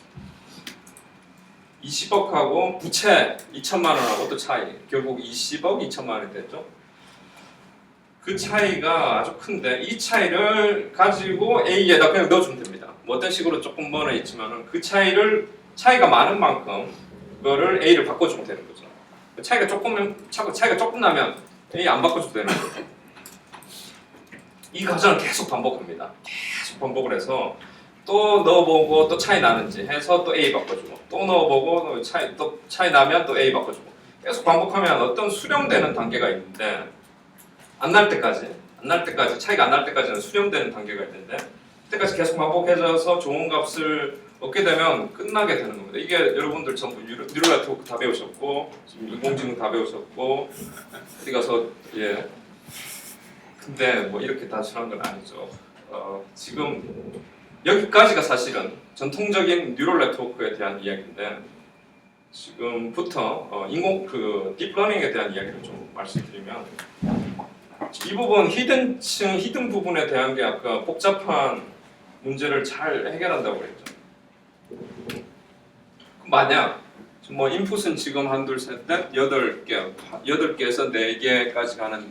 20억하고 부채 2천만 원하고 또 차이 결국 20억 2천만 원이 됐죠. 그 차이가 아주 큰데 이 차이를 가지고 A에다 그냥 넣어주면 됩니다. 뭐 어떤 식으로 조금 뭐는 있지만은 그 차이가 많은 만큼 그거를 A를 바꿔주면 되는 거죠. 차이가 조금 나면 A 안 바꿔줘도 되는 거죠. 이 과정을 계속 반복합니다. 계속 반복을 해서 또 넣어보고 또 차이 나는지 해서 또 A 바꿔주고 또 넣어보고 또 차이 나면 또 A 바꿔주고 계속 반복하면 어떤 수렴되는 단계가 있는데 안 날 때까지 차이가 안 날 때까지는 수렴되는 단계가 있는데 그때까지 계속 반복해져서 좋은 값을 얻게 되면 끝나게 되는 겁니다. 이게 여러분들 전부 뉴럴 네트워크 다 배우셨고 지금 인공지능 다 배우셨고 어디 가서 근데 뭐 이렇게 단순한 건 아니죠. 지금 여기까지가 사실은 전통적인 뉴럴 네트워크에 대한 이야기인데 지금부터 딥러닝에 대한 이야기를 좀 말씀드리면 이 부분 히든 부분에 대한 게 아까 복잡한 문제를 잘 해결한다고 그랬죠. 만약 뭐 인풋은 지금 1, 2, 3, 4, 8개에서 4개까지 가는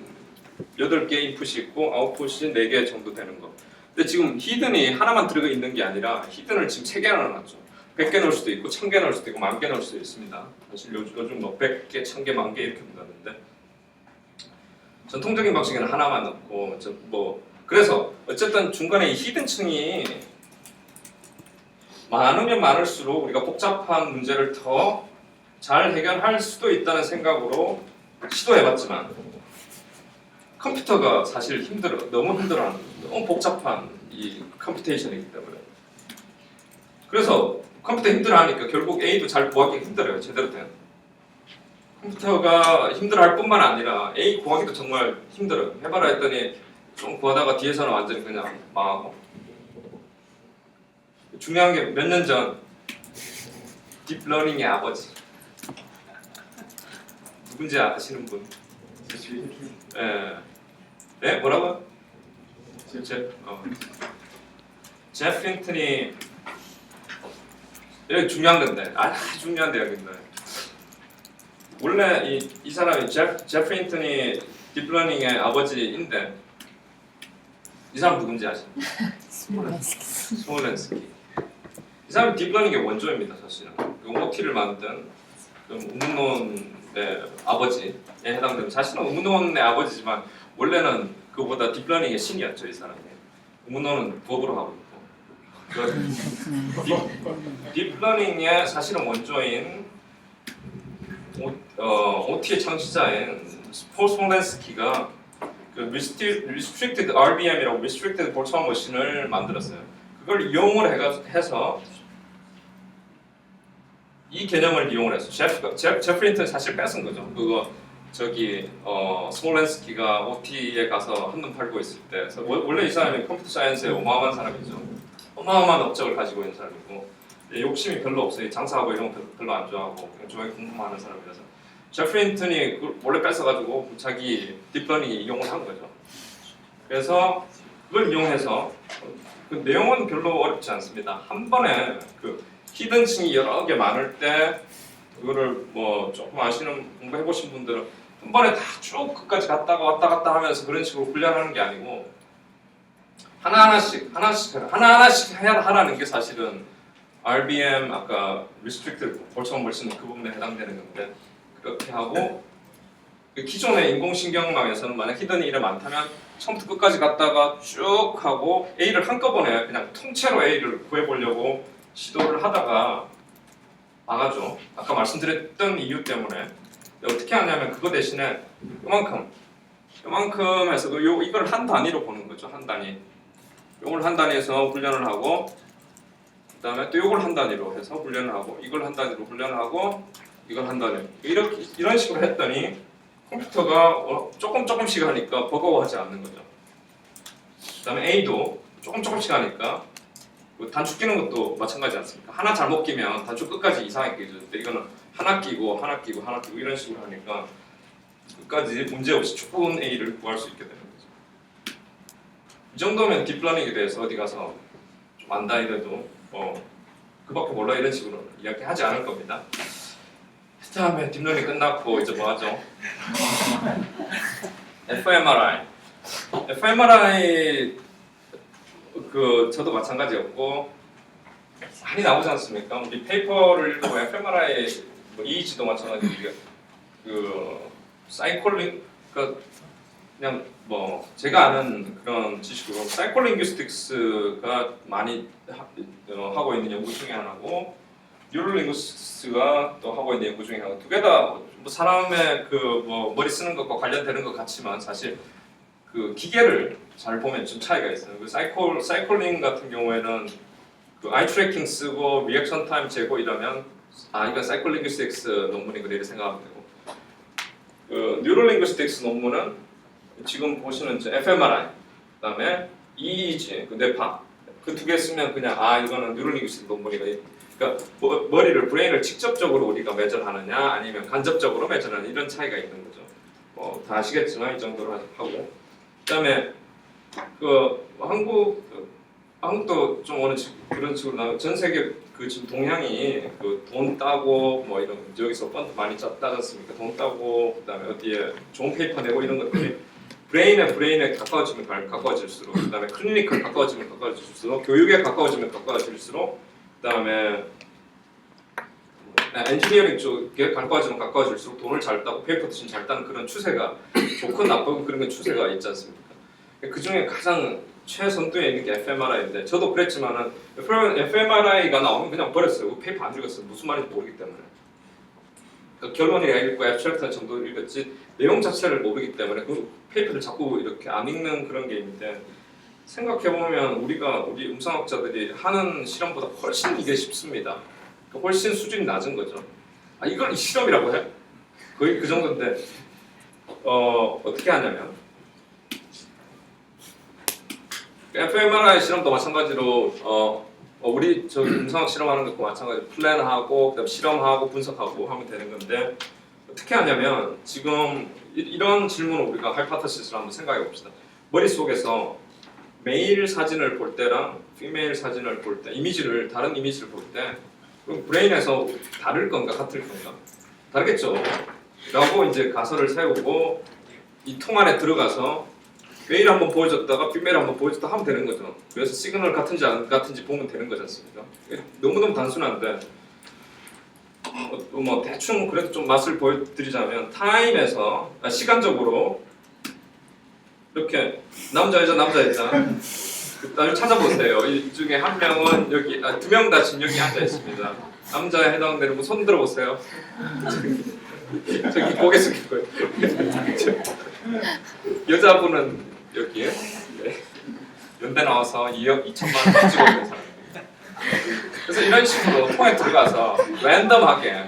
8개 인풋이 있고 아웃풋이 4개 정도 되는 거. 근데 지금 히든이 하나만 들어가 있는 게 아니라 히든을 지금 3개나 놨죠. 100개 넣을 수도 있고 1000개 넣을 수도 있고 10,000개 넣을 수도 있습니다. 사실 요즘 뭐 100개, 1000개, 10,000개 이렇게 넣는데 전통적인 방식에는 하나만 넣고 그래서 어쨌든 중간에 이 히든층이 많으면 많을수록 우리가 복잡한 문제를 더 잘 해결할 수도 있다는 생각으로 시도해봤지만 컴퓨터가 사실 너무 힘들어하는 너무 복잡한 이 컴퓨테이션이기 때문에 그래서 컴퓨터 힘들어하니까 결국 A도 잘 구하기 힘들어요. 제대로 된 컴퓨터가 힘들어할 뿐만 아니라 A 구하기도 정말 힘들어요. 해봐라 했더니 좀 구하다가 뒤에서는 완전히 그냥 망하고 중요한 게 몇 년 전 딥러닝의 아버지 누군지 아시는 분? 네? 뭐라고요? 제프 힌튼이 여기 중요한 건데 아주 중요한 대학인데 원래 이 사람이 제프 힌튼이 딥러닝의 아버지인데 이 사람 누군지 아시나요? 스몰렌스키. 이 사람이 딥러닝의 원조입니다. 사실은 OT를 만든 우문론의 아버지에 해당되는 자신은 우문론의 아버지지만 원래는 그보다 딥러닝의 신이었죠. 이 사람이 우문론은 부업으로 하고 있고 딥러닝의 사실은 원조인 OT의 창시자인 스몰렌스키가 그 Restricted RBM이라고 Restricted Virtual Machine을 만들었어요. 그걸 이용을 해서 이 개념을 이용을 해서 제프리 힌턴 사실 뺏은 거죠. 그거 저기 스몰렌스키가 OT에 가서 한눈 팔고 있을 때, 그래서 원래 이 사람이 컴퓨터 사이언스에 어마어마한 사람이죠. 어마어마한 업적을 가지고 있는 사람이고 욕심이 별로 없어요. 장사하고 이런 거 별로 안 좋아하고 그냥 좋아하게 공부만 하는 사람이라서 제프리 힌턴이 그걸 몰래 뺏어가지고 자기 딥러닝 이용을 한 거죠. 그래서 그걸 이용해서 그 내용은 별로 어렵지 않습니다. 한 번에 그 히든층이 여러 개 많을 때 그거를 뭐 조금 아시는 공부해 보신 분들은 한 번에 다 쭉 끝까지 갔다가 왔다 갔다 하면서 그런 식으로 훈련하는 게 아니고 하나하나씩 해야 하라는 게 사실은 RBM 아까 Restricted Boltzmann Multi는 그 부분에 해당되는 건데 그렇게 하고 그 기존의 인공신경망에서는 만약 히든이 이래 많다면 처음부터 끝까지 갔다가 쭉 하고 A를 한꺼번에 그냥 통째로 A를 구해보려고 시도를 하다가 망하죠. 아까 말씀드렸던 이유 때문에 어떻게 하냐면 그거 대신에 요만큼 해서 이걸 한 단위로 보는 거죠. 한 단위. 요걸 한 단위에서 훈련을 하고 그 다음에 또 요걸 한 단위로 해서 훈련을 하고 이걸 한 단위로 훈련을 하고 이걸 한 단위로 이런 식으로 했더니 컴퓨터가 조금씩 하니까 버거워하지 않는 거죠. 그 다음에 A도 조금씩 하니까 단축 끼는 것도 마찬가지 않습니까? 하나 잘못 끼면 단축 끝까지 이상하게 끼죠. 이거는 하나 끼고 이런 식으로 하니까 끝까지 문제없이 좋은 A를 구할 수 있게 되는 거죠. 이 정도면 딥러닝에 대해서 어디 가서 좀 안다 이래도 그밖에 몰라 이런 식으로 이야기하지 않을 겁니다. 그 다음에 딥러닝 끝났고 이제 뭐 하죠? fMRI 저도 마찬가지였고 많이 나오지 않습니까? 우리 페이퍼를 읽어보면 fMRI EEG도 마찬가지고 사이콜링 그냥 뭐 제가 아는 그런 지식으로 사이콜링귀스틱스가 많이 하고 있는 연구 중에 하나고 뉴럴링구스틱스가 또 하고 있는 연구 중에 하나. 두 개 다 뭐 사람의 머리 쓰는 것과 관련되는 것 같지만 사실 그 기계를 잘 보면 좀 차이가 있어요. 그 사이콜링 같은 경우에는 그 아이 트래킹 쓰고 리액션 타임 재고 이러면 이건 사이콜링귀스틱스 논문이고 이렇게 생각하면 되고 그 뉴럴링구스틱스 논문은 지금 보시는 fMRI 그다음에 EEG 그 뇌파 그 두 개 쓰면 그냥 이거는 뉴럴링구스틱 논문이다. 그러니까 머리를 브레인을 직접적으로 우리가 매절하느냐 아니면 간접적으로 매절하느냐 이런 차이가 있는 거죠. 다 아시겠지만 이 정도로 하고 그다음에 한국도 좀 어느 그런 식으로 나와 전 세계 지금 동향이 돈 따고 뭐 이런 여기서 펀드 많이 따지 않습니까? 돈 따고 그다음에 어디에 좋은 페이퍼 내고 이런 것들이 브레인에 가까워질수록 그다음에 클리니컬 가까워질수록 교육에 가까워질수록 그다음에 엔지니어링 쪽에 가까워질수록 돈을 잘 따고 페이퍼 대신 잘 따는 그런 추세가 좋건 나쁘건 그런 추세가 있지 않습니까? 그 중에 가장 최선두에 있는 게 fMRI인데 저도 그랬지만은 fMRI가 나오면 그냥 버렸어요. 그 페이퍼 안 읽었어요. 무슨 말인지 모르기 때문에. 그러니까 결론이라 읽고 애브스트랙트 정도 읽었지 내용 자체를 모르기 때문에 그 페이퍼를 자꾸 이렇게 안 읽는 그런 게 있는데 생각해보면 우리 음성학자들이 하는 실험보다 훨씬 이게 쉽습니다. 훨씬 수준이 낮은 거죠. 이걸 실험이라고 해? 거의 그 정도인데 어떻게 하냐면 fMRI 실험도 마찬가지로 우리 음성학 실험하는 것과 마찬가지로 플랜하고 그다음 실험하고 분석하고 하면 되는 건데 어떻게 하냐면 지금 이런 질문을 우리가 하이파테시스를 한번 생각해 봅시다. 머릿속에서 메일 사진을 볼 때랑 피메일 사진을 볼 때 다른 이미지를 볼 때 그럼 브레인에서 다를 건가 같을 건가? 다르겠죠. 라고 이제 가설을 세우고 이 통 안에 들어가서 메일 한번 보여줬다가 피메일 한번 보여줬다 하면 되는 거죠. 그래서 시그널 같은지 안 같은지 보면 되는 거지 않습니까? 너무너무 단순한데 뭐 대충 그래도 좀 맛을 보여드리자면 타임에서 시간적으로 이렇게 남자 여자 그다음에 찾아보세요. 이 중에 한 명은 여기 두 명 다 지금 여기 앉아 있습니다. 남자에 해당되는 분 손 들어보세요. 저기 고개 숙이고요. 여자분은 여기에 연대 나와서 2억 2천만 원 가지고 있는 사람입니다. 그래서 이런 식으로 통에 들어가서 랜덤하게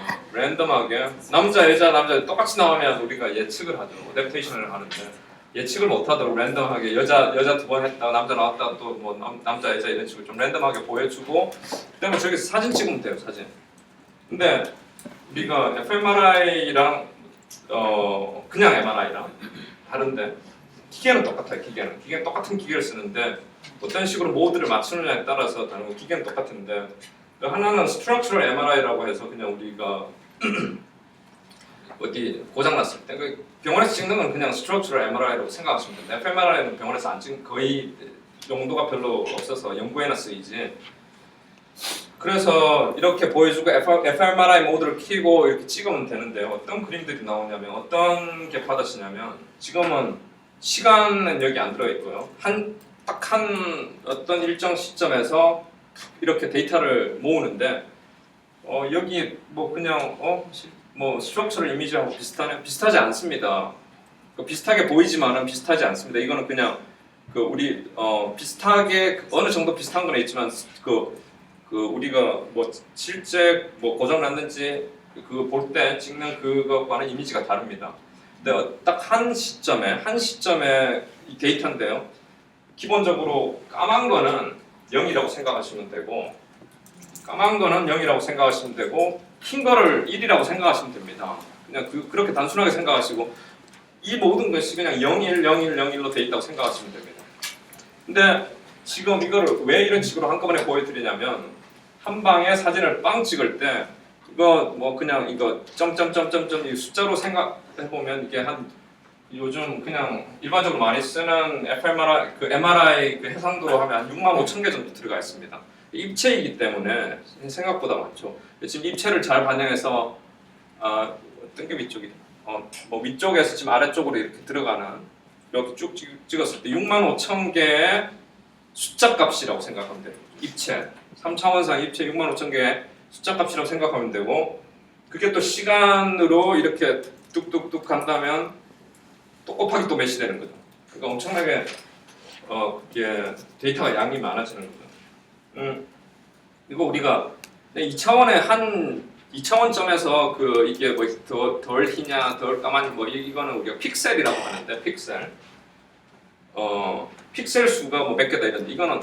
남자 여자 똑같이 나오면 우리가 예측을 하죠. 어댑테이션을 하는데 예측을 못하도록 랜덤하게 여자 두 번 했다 남자 나왔다 또 뭐 남자 여자 이런 식으로 좀 랜덤하게 보여주고 그다음에 저기서 사진 찍으면 돼요. 사진. 근데 우리가 fMRI랑 그냥 MRI랑 다른데 기계는 똑같아요. 기계는 똑같은 기계를 쓰는데 어떤 식으로 모드를 맞추느냐에 따라서 다른 거. 기계는 똑같은데 하나는 스트럭처럴 MRI라고 해서 그냥 우리가 어디 고장 났을 때 병원에서 찍는 건 그냥 스트럭처럴 MRI라고 생각하시면 됩니다. fMRI는 병원에서 안 찍는 거의 용도가 별로 없어서 연구에나 쓰이지. 그래서 이렇게 보여주고 fMRI 모드를 켜고 이렇게 찍으면 되는데 어떤 그림들이 나오냐면 어떤 게 받으시냐면 지금은 시간은 여기 안 들어있고요. 딱 한 어떤 일정 시점에서 이렇게 데이터를 모으는데 여기 뭐 그냥 뭐 스트럭처럴 이미지하고 비슷하지 않습니다. 비슷하게 보이지만은 비슷하지 않습니다. 이거는 그냥 그 우리 비슷하게 어느 정도 비슷한 건 있지만 그 우리가 뭐 실제 뭐 고장 났는지 그 볼 때 찍는 그것과는 이미지가 다릅니다. 근데 딱 한 시점에 이 데이터인데요. 기본적으로 까만 거는 0이라고 생각하시면 되고 흰 거를 1이라고 생각하시면 됩니다. 그냥 그렇게 단순하게 생각하시고 이 모든 것이 그냥 01, 01, 01로 돼 있다고 생각하시면 됩니다. 근데 지금 이거를 왜 이런 식으로 한꺼번에 보여드리냐면 한 방에 사진을 빵 찍을 때 이거 뭐 그냥 이거 점점점점점 이 숫자로 생각해 보면 이게 한 요즘 그냥 일반적으로 많이 쓰는 fMRI 그 MRI 그 해상도로 하면 한 65,000개 정도 들어가 있습니다. 입체이기 때문에 생각보다 많죠. 지금 입체를 잘 반영해서 어떤 게 위쪽이 뭐 위쪽에서 지금 아래쪽으로 이렇게 들어가는 이렇게 쭉 찍었을 때 65,000개의 숫자 값이라고 생각하면 돼요. 입체 3차원상 입체 65,000개의 숫자 값이라고 생각하면 되고 그게 또 시간으로 이렇게 뚝뚝뚝 간다면 또 곱하기 또 몇이 되는 거죠. 그러니까 엄청나게 그게 데이터가 양이 많아지는 거죠. 이거 우리가 2차원점에서 그 이게 뭐 덜 희냐 덜 까만 뭐 이거는 우리가 픽셀이라고 하는데 픽셀 수가 뭐 몇 개다 이런데 이거는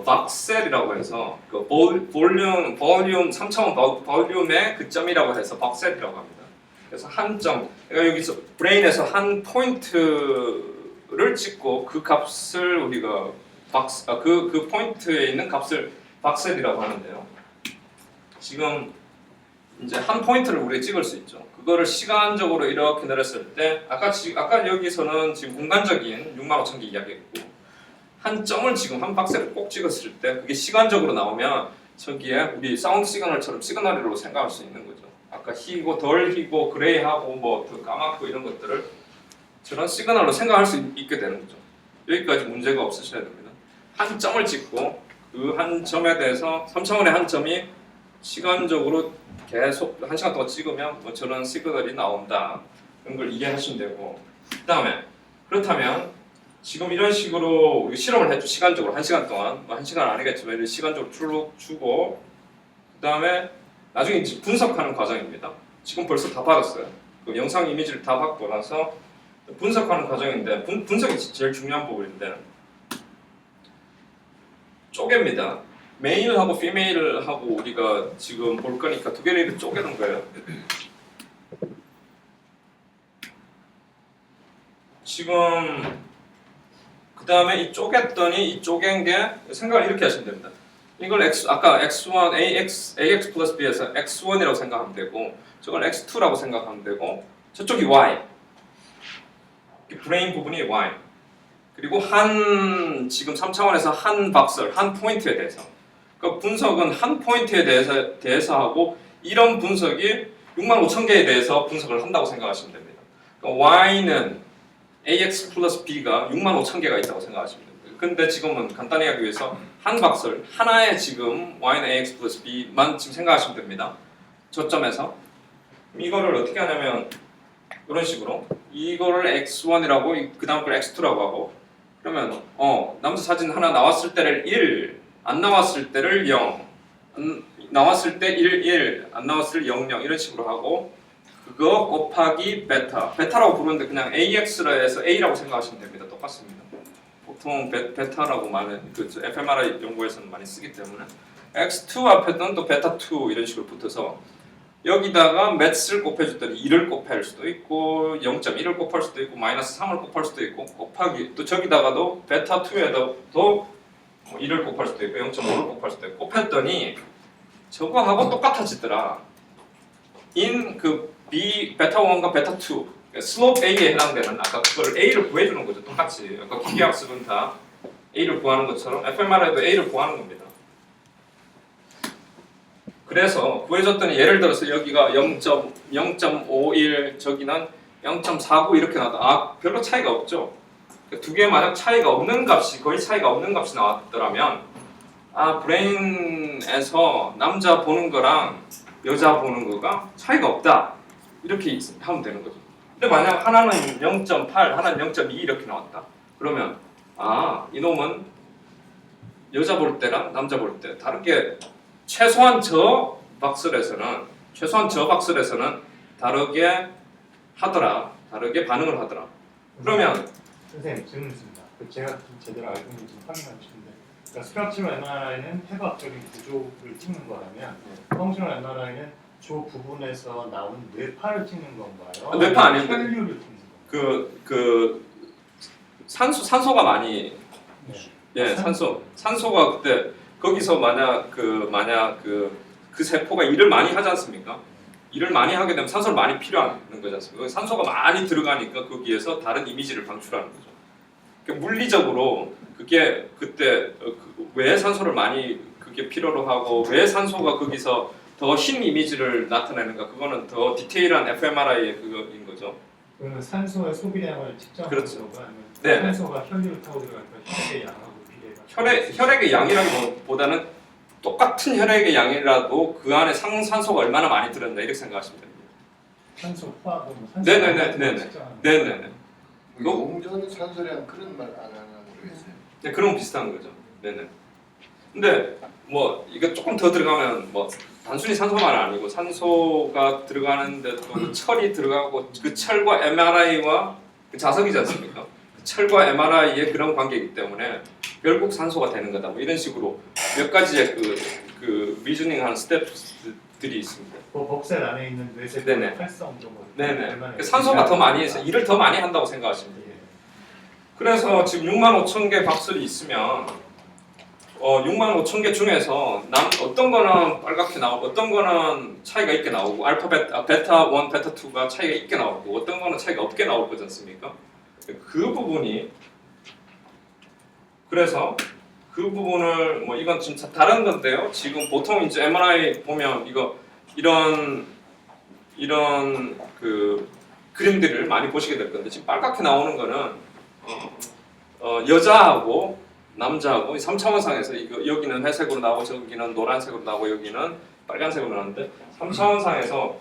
박셀이라고 해서 그 볼륨 3차원 볼륨의 그 점이라고 해서 박셀이라고 합니다. 그래서 한 점, 그러니까 여기서 브레인에서 한 포인트를 찍고 그 값을 우리가 그 포인트에 있는 값을 박셀이라고 하는데요. 지금 이제 한 포인트를 우리가 찍을 수 있죠. 그거를 시간적으로 이렇게 내렸을 때 아까 여기서는 지금 공간적인 65,000개 이야기했고 한 점을 지금 한 박스를 꼭 찍었을 때 그게 시간적으로 나오면 저기에 우리 사운드 시그널처럼 시그널로 생각할 수 있는 거죠. 아까 희고 덜 희고 그레이하고 뭐 더 까맣고 이런 것들을 저런 시그널로 생각할 수 있게 되는 거죠. 여기까지 문제가 없으셔야 됩니다. 한 점을 찍고 그 한 점에 대해서 3차원의 한 점이 시간적으로 계속 1시간 동안 찍으면 뭐 저런 시그널이 나온다. 그런 걸 이해하시면 되고 그렇다면 지금 이런 식으로 우리 실험을 했죠. 시간적으로 1시간 동안 뭐 1시간 아니겠지만 이런 시간적으로 쭉 주고 그 다음에 나중에 이제 분석하는 과정입니다. 지금 벌써 다 받았어요. 그 영상 이미지를 다 받고 나서 분석하는 과정인데 분석이 제일 중요한 부분인데 쪼갭니다. 메일하고 피메일하고 우리가 지금 볼 거니까 두 개를 쪼개는 거예요. 지금 그 다음에 이 쪼갰더니 이 쪼갠 게 생각을 이렇게 하시면 됩니다. 이걸 아까 x1 ax 플러스 b에서 x1이라고 생각하면 되고 저걸 x2라고 생각하면 되고 저쪽이 y 브레인 부분이 y 그리고 지금 3차원에서 한 박설 한 포인트에 대해서 그 분석은 한 포인트에 대해서 하고 이런 분석이 65,000개에 대해서 분석을 한다고 생각하시면 됩니다. 그러니까 y는 ax 플러스 b가 65,000개가 있다고 생각하시면 됩니다. 근데 지금은 간단히 하기 위해서 한 박설 하나에 지금 y는 ax 플러스 b만 지금 생각하시면 됩니다. 저점에서 이거를 어떻게 하냐면 이런 식으로 이거를 x1이라고 그 다음 걸 x2라고 하고 그러면 남자 사진 하나 나왔을 때를 1 안 나왔을 때를 0 나왔을 때 1, 1, 안 나왔을 때 0, 0 이런 식으로 하고 그거 곱하기 베타. 베타라고 부르는데 그냥 AX라 해서 A라고 생각하시면 됩니다. 똑같습니다. 보통 베타라고 말하는 그 fMRI 연구에서는 많이 쓰기 때문에 X2 앞에는 또 베타2 이런 식으로 붙어서 여기다가 매스를 곱해줬더니 2를 곱할 수도 있고 0.1을 곱할 수도 있고 마이너스 3을 곱할 수도 있고 곱하기 또 저기다가도 베타2에도 1을 곱할 수도 있고 0.5를 곱할 수도 있고 곱했더니 저거하고 똑같아지더라. in 그 B 베타1과 베타2 슬롭 A에 해당되는 아까 그거를 A를 구해주는 거죠. 똑같이 아까 기계학습은 다 A를 구하는 것처럼 fMRI도 A를 구하는 겁니다. 그래서 구해줬더니 예를 들어서 여기가 0.51 저기는 0.49 이렇게 나왔다. 아 별로 차이가 없죠. 두 개 만약 차이가 없는 값이 거의 차이가 없는 값이 나왔더라면 아 브레인에서 남자 보는 거랑 여자 보는 거가 차이가 없다 이렇게 하면 되는 거죠. 근데 만약 하나는 0.8 하나는 0.2 이렇게 나왔다. 그러면 아 이놈은 여자 볼 때랑 남자 볼 때 다르게 최소한 저 박슬에서는 다르게 하더라. 다르게 반응을 하더라. 그러면 선생님 질문 있습니다. 제가 좀 제대로 알고 있는지 좀 확인하고 싶은데, 그러니까 스트럭처럴 MRI는 해부학적인 구조를 찍는 거라면, 펑셔널 MRI는 저 부분에서 나온 뇌파를 찍는 건가요? 뇌파 아닌데. 혈류를 찍는 건가요? 그 산소가 많이 네. 산소가 그때 거기서 만약 그 세포가 일을 많이 하지 않습니까? 일을 많이 하게 되면 산소를 많이 필요한 거지 않습니까? 산소가 많이 들어가니까 거기에서 다른 이미지를 방출하는 거죠. 그러니까 물리적으로 그게 그때 왜 산소를 많이 그게 필요로 하고 왜 산소가 거기서 더 흰 이미지를 나타내는가 그거는 더 디테일한 fMRI의 그거인 거죠. 그러면 산소의 소비량을 측정하는 그렇죠. 거가 아니면 네. 산소가 혈류를 타고 들어가니까 혈액의 양하고 비례가 혈액의 양이라기보다는 똑같은 혈액의 양이라도 그 안에 산소가 얼마나 많이 들었나 이렇게 생각하시면 됩니다. 산소 포화도 뭐 산소 네네네. 용전 산소량 그런 말 안 하나 모르겠어요. 네, 그런 비슷한 거죠. 네네. 근데 뭐 이거 조금 더 들어가면 뭐 단순히 산소만 아니고 산소가 들어가는데 또 철이 들어가고 그 철과 MRI와 그 자석이지 않습니까? 그 철과 MRI의 그런 관계이기 때문에 결국 산소가 되는 거다. 뭐 이런 식으로 몇 가지의 그 리즈닝하는 스텝들이 있습니다. 그 복셀 안에 있는 뇌세포 네네. 활성도 뭐 네네. 얼마나 그 산소가 더 많이 해서 일을 더 많이 한다고 생각하시면 돼요. 그래서 지금 65,000개 박슬이 있으면 65,000개 중에서 어떤 거는 빨갛게 나오고 어떤 거는 차이가 있게 나오고 베타 1, 베타 2가 차이가 있게 나오고 어떤 거는 차이가 없게 나올 거지 않습니까? 그 부분이 그래서 그 부분을 뭐 이건 좀 다른 건데요. 지금 보통 이제 MRI 보면 이런 그 그림들을 많이 보시게 될 건데 지금 빨갛게 나오는 거는 여자하고 남자하고 3차원상에서 여기는 회색으로 나오고 저기는 노란색으로 나오고 여기는 빨간색으로 나오는데 3차원상에서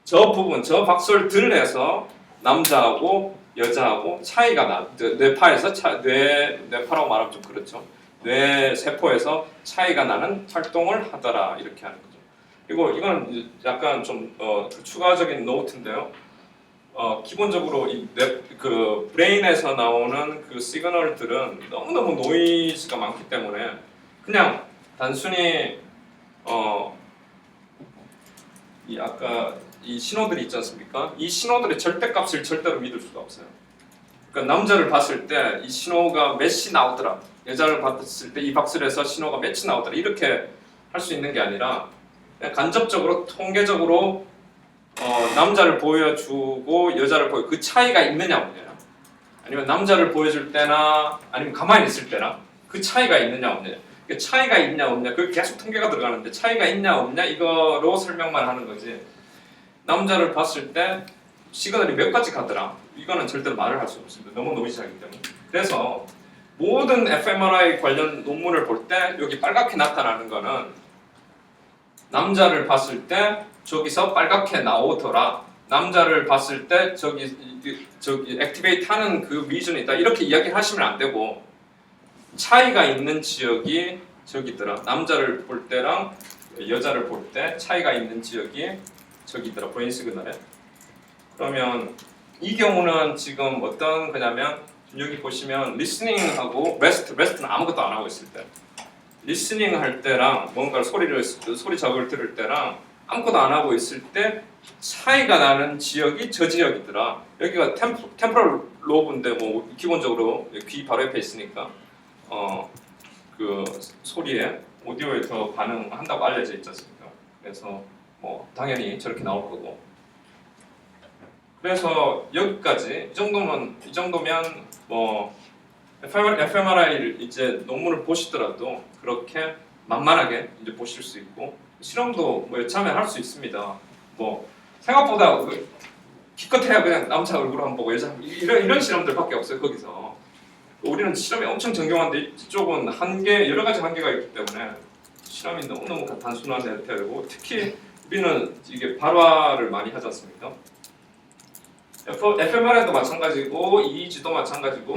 저 박솔들에서 남자하고 여자하고 차이가 뇌파에서 뇌파라고 말하면 좀 그렇죠. 뇌 세포에서 차이가 나는 활동을 하더라 이렇게 하는 거죠. 그리고 이건 약간 좀 추가적인 노트인데요. 기본적으로 그 브레인에서 나오는 그 시그널들은 너무너무 노이즈가 많기 때문에 그냥 단순히 이 아까 이 신호들이 있지 않습니까? 이 신호들의 절대값을 절대로 믿을 수가 없어요. 그러니까 남자를 봤을 때 이 신호가 몇이 나오더라. 여자를 봤을 때 이 박슬에서 신호가 몇이 나오더라. 이렇게 할 수 있는 게 아니라 그냥 간접적으로 통계적으로 남자를 보여주고 여자를 그 차이가 있느냐 없느냐 아니면 남자를 보여줄 때나 아니면 가만히 있을 때나 그 차이가 있느냐 없느냐 차이가 있냐 없냐 그 계속 통계가 들어가는데 차이가 있냐 없냐 이거로 설명만 하는 거지 남자를 봤을 때 시그널이 몇 가지 가더라 이거는 절대로 말을 할 수 없습니다. 너무 노이즈하기 때문에. 그래서 모든 fMRI 관련 논문을 볼 때 여기 빨갛게 나타나는 거는 남자를 봤을 때 저기서 빨갛게 나오더라. 남자를 봤을 때 저기 액티베이트 하는 그 리전이 있다. 이렇게 이야기하시면 안 되고 차이가 있는 지역이 저기 있더라. 남자를 볼 때랑 여자를 볼 때 차이가 있는 지역이 저기 있더라. 브레인 시그널에. 그러면 이 경우는 지금 어떤 거냐면 여기 보시면 리스닝하고 레스트는 아무것도 안 하고 있을 때 리스닝 할 때랑 뭔가 소리 자극을 들을 때랑 아무것도 안 하고 있을 때 차이가 나는 지역이 저 지역이더라. 여기가 템포럴 로브인데 뭐 기본적으로 귀 바로 옆에 있으니까 그 소리에 오디오에 더 반응한다고 알려져 있지 않습니까? 그래서 뭐 당연히 저렇게 나올 거고. 그래서 여기까지 이 정도면 뭐 fMRI를 이제 논문을 보시더라도 그렇게 만만하게 이제 보실 수 있고 실험도 뭐 여차하면 할 수 있습니다. 뭐 생각보다 기껏해야 그냥 남자 얼굴 한번 보고 여자 이런 실험들밖에 없어요 거기서. 우리는 실험이 엄청 정교한데 이쪽은 여러 가지 한계가 있기 때문에 실험이 너무너무 단순화되어 되고 특히 우리는 이게 발화를 많이 하지 않습니까? fMRI도 마찬가지고 EEG도 마찬가지고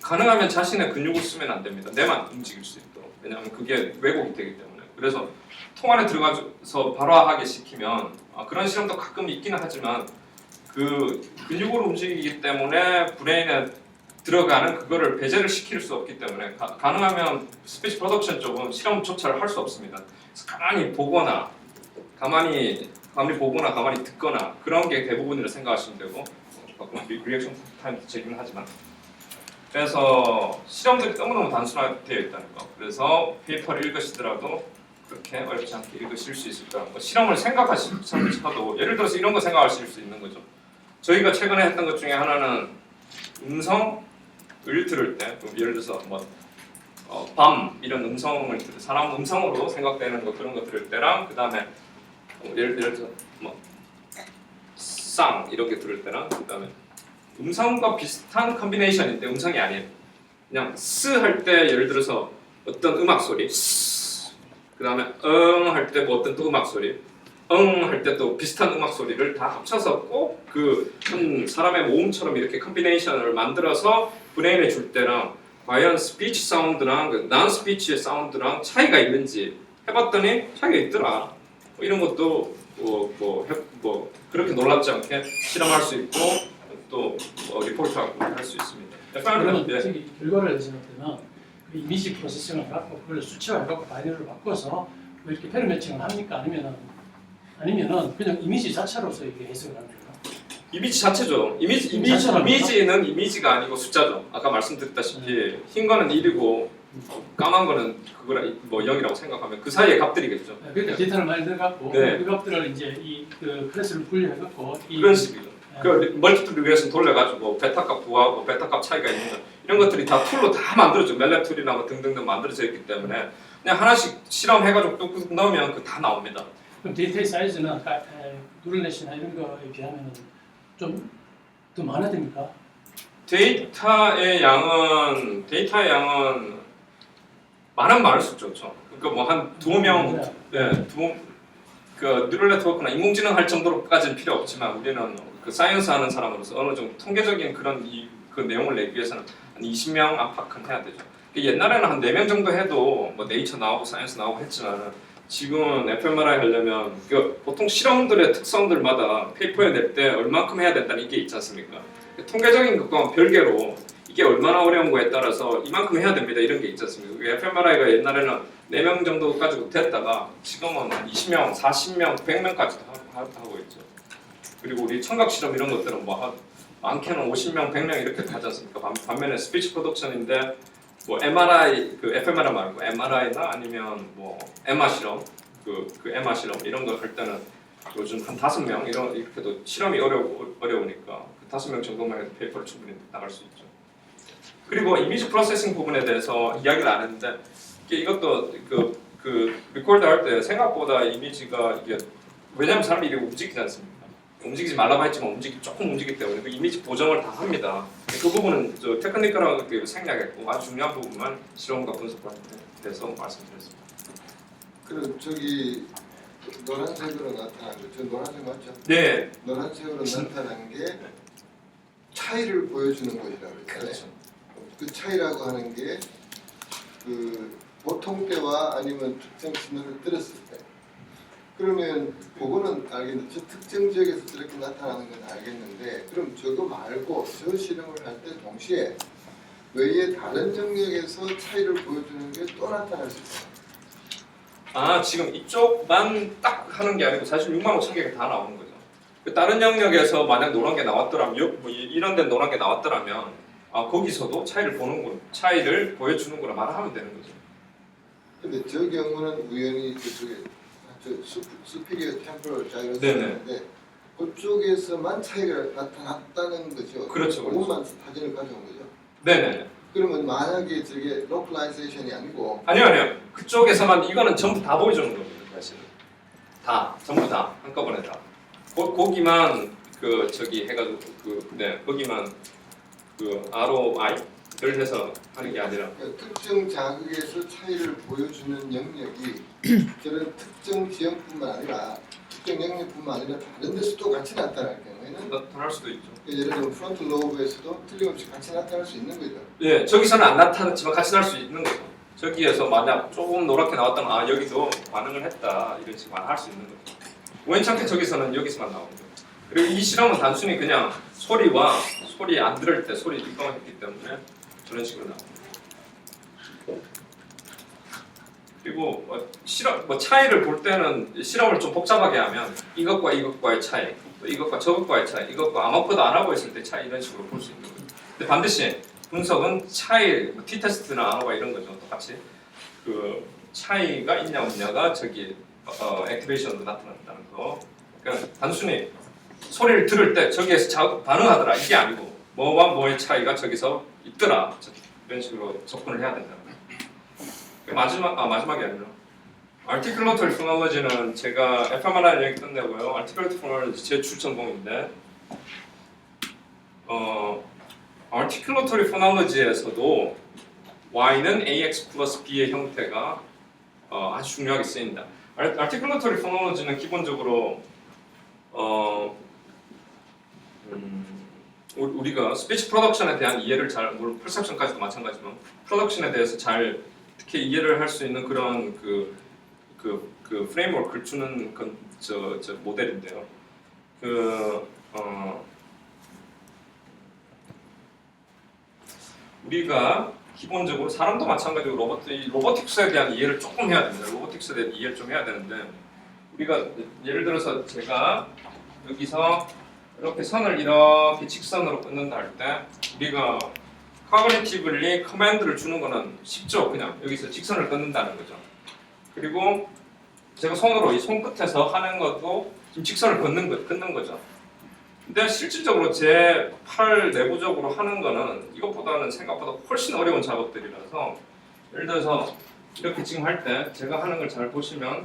가능하면 자신의 근육을 쓰면 안 됩니다. 뇌만 움직일 수 있도록. 왜냐하면 그게 왜곡이 되기 때문에. 그래서 통 안에 들어가서 발화하게 시키면 그런 실험도 가끔 있기는 하지만 그 근육으로 움직이기 때문에 브레인에 들어가는 그거를 배제를 시킬 수 없기 때문에 가능하면 스피치 프로덕션 쪽은 실험조차를 할 수 없습니다. 그래서 가만히 보거나 가만히 듣거나 그런 게 대부분이라 생각하시면 되고 리액션 타임도 제기는 하지만 그래서 실험들이 너무너무 단순화되어 있다는 거. 그래서 페이퍼를 읽으시더라도 그렇게 어렵지 않게 읽으실 수 있을 거라는 거. 실험을 생각하셔도 예를 들어서 이런 거 생각하실 수 있는 거죠. 저희가 최근에 했던 것 중에 하나는 음성을 들을 때 예를 들어서 밤 이런 음성을 들을 사람 음성으로 생각되는 거 그런 거 들을 때랑 그 다음에 예를 들어서 쌍 이렇게 들을 때랑 그 다음에 음성과 비슷한 컨비네이션인데 음성이 아니에요. 그냥 스 할 때 예를 들어서 어떤 음악 소리, 그 다음에 응 할 때 뭐 어떤 또 음악 소리, 응 할 때 또 비슷한 음악 소리를 다 합쳐서 꼭 그 한 사람의 모음처럼 이렇게 컨비네이션을 만들어서 브레인에 줄 때랑 과연 스피치 사운드랑 난 스피치의 사운드랑 차이가 있는지 해봤더니 차이가 있더라. 뭐 이런 것도 그렇게 놀랍지 않게 실험할 수 있고 또 리포트하고 할 수 있습니다. 그러면 저기 결과를 내실 때는 그 이미지 프로세싱을 갖고 그걸 수치화해갖고 바이너리를 바꿔서 뭐 이렇게 페어 매칭을 합니까? 아니면은 그냥 이미지 자체로서 이게 해석을 하는 거예요? 이미지 자체죠. 이미지는 이미지가 아니고 숫자죠. 아까 말씀드렸다시피 흰 거는 1이고 까만 거는 그거라 뭐 0이라고 생각하면 그 사이의 값들이겠죠. 그러니까 데이터를 많이 들어갖고 네. 그 값들을 이제 그 클래스를 분리해갖고 그런 식이죠. 그 멀티플 리그레이션 돌려가지고 베타값 구하고 베타값 차이가 있는 이런 것들이 다 툴로 다 만들어져. 멜랩툴이나 뭐 등등등 만들어져 있기 때문에 그냥 하나씩 실험해가지고 뚝뚝 넣으면 그 다 나옵니다. 그럼 데이터의 사이즈는 아까 누럴넷이나 이런 거에 비하면 좀 더 많아야 됩니까? 데이터의 양은 많을수록 좋죠. 그러니까 뭐 한 두어 명, 그 뉴럴 네트워크나 인공지능 할 정도로까지는 필요 없지만 우리는 그 사이언스 하는 사람으로서 어느 정도 통계적인 그 내용을 내기 위해서는 한 20명 안팎은 해야 되죠. 옛날에는 한 4명 정도 해도 뭐 네이처 나오고 사이언스 나오고 했지만 지금은 fMRI 하려면 보통 실험들의 특성들마다 페이퍼에 낼 때 얼만큼 해야 된다는 이게 있지 않습니까? 통계적인 것과는 별개로 이게 얼마나 어려운 거에 따라서 이만큼 해야 됩니다 이런 게 있지 않습니까? fMRI가 옛날에는 4명 정도까지도 됐다가 지금은 한 20명, 40명, 100명까지도 하고 있죠. 그리고 우리 청각 실험 이런 것들은 뭐 많게는 50명, 100명 이렇게 하지 않습니까? 반면에 스피치 프로덕션인데 뭐 MRI, 그 fMRI 말고 MRI나 아니면 뭐 에마 실험, 그 에마 실험 이런 거 할 때는 요즘 한 5명 이렇게도 실험이 어려우니까 그 5명 정도만 해도 페이퍼를 충분히 나갈 수 있죠. 그리고 이미지 프로세싱 부분에 대해서 이야기를 안 했는데 이것도 그 리코드 할 때 생각보다 이미지가 이게 왜냐면 사람이 이렇게 움직이지 않습니까? 움직이지 말라고 했지만 조금 움직이기 때문에 그 이미지 보정을 다 합니다. 그 부분은 저 테크니컬하게 생략했고 아주 중요한 부분만 실험과 분석에 대해서 말씀드렸습니다. 그 저기 노란색으로 나타난 거, 저 노란색 맞죠? 네. 노란색으로 나타난 게 차이를 보여주는 것이라고 했잖아요. 그렇죠. 그 차이라고 하는 게 그 보통 때와 아니면 특정 신호를 들었을 때 그러면 그거는 알겠는데 저 특정 지역에서 저렇게 나타나는 건 알겠는데 그럼 저거 말고 저 실험을 할 때 동시에 외에 다른 영역에서 차이를 보여주는 게 또 나타날 수 있어요. 아 지금 이쪽만 딱 하는 게 아니고 사실 6만 5천 개가 다 나오는 거죠. 그 다른 영역에서 만약 노란 게 나왔더라면 뭐 이런 데 노란 게 나왔더라면 아 거기서도 차이를 보는구나, 차이를 보여주는구나 말하면 되는 거죠. 근데 저 경우는 우연히 그쪽에 수피리어 템포럴 네네. 자이로스인데 그쪽에서만 차이가 나타났다는 거죠. 그렇죠, 그렇죠. 그것만 사진을 가져온 거죠. 네네. 그러면 만약에 저게 로컬라이제이션이 아니고 아니요. 그쪽에서만 이거는 전부 다 보여주는 겁니다. 사실은 다 전부 다 한꺼번에 다. 거기만 그 저기 해가지고 거기만 그 ROI를 해서 하는 게 아니라. 그러니까 특정 자극에서 차이를 보여주는 영역이 저런 특정 지역뿐만 아니라 특정 영역뿐만 아니라 다른 데서도 같이 나타날 경우에는 나타날 수도 있죠. 예를 들면 프론트 로브에서도 틀림없이 같이 나타날 수 있는 거죠. 예, 저기서는 안 나타났지만 같이 날 수 있는 거죠. 저기에서 만약 조금 노랗게 나왔다면 아 여기도 반응을 했다 이런 식으로 할 수 있는 거죠. 우연찮게 저기서는 여기서만 나오는 거죠. 그리고 이 실험은 단순히 그냥 소리와 소리 안 들을 때 소리 입감을 했기 때문에 저런 식으로 나옵니다. 그리고 차이를 볼 때는 실험을 좀 복잡하게 하면 이것과 이것과의 차이, 또 이것과 저것과의 차이, 이것과 아무것도 안 하고 있을 때 차이 이런 식으로 볼 수 있는 거죠. 근데 반드시 분석은 차이, t-테스트나 아노바 이런 거죠. 똑같이 그 차이가 있냐 없냐가 저기 액티베이션으로 나타난다는 거. 그러니까 단순히 소리를 들을 때 저기에서 반응하더라 이게 아니고 뭐와 뭐의 차이가 저기서 있더라 이런 식으로 접근을 해야 된다. 마지막이 아니라 Articulatory Phonology는 제가 FMRI 얘기 끝내고요. Articulatory Phonology 제 주 전공인데 Articulatory Phonology에서도 Y는 AX 플러스 B의 형태가 아주 중요하게 쓰인다. Articulatory Phonology는 기본적으로 우리가 스피치 프로덕션에 대한 이해를 잘, 물론 퍼셉션까지도 마찬가지지만 프로덕션에 대해서 잘 특히 이해를 할 수 있는 그런 그 프레임워크를 주는 저 모델인데요. 우리가 기본적으로 사람도 마찬가지로 로보틱스에 대한 이해를 조금 해야 됩니다. 로보틱스에 대한 이해를 좀 해야 되는데 우리가 예를 들어서 제가 여기서 이렇게 선을 이렇게 직선으로 끊는다 할 때 우리가 cognitively 커맨드를 주는 거는 쉽죠. 그냥 여기서 직선을 끊는다는 거죠. 그리고 제가 손으로 이 손끝에서 하는 것도 지금 직선을 끊는 거죠. 근데 실질적으로 제 팔 내부적으로 하는 거는 이것보다는 생각보다 훨씬 어려운 작업들이라서 예를 들어서 이렇게 지금 할 때 제가 하는 걸 잘 보시면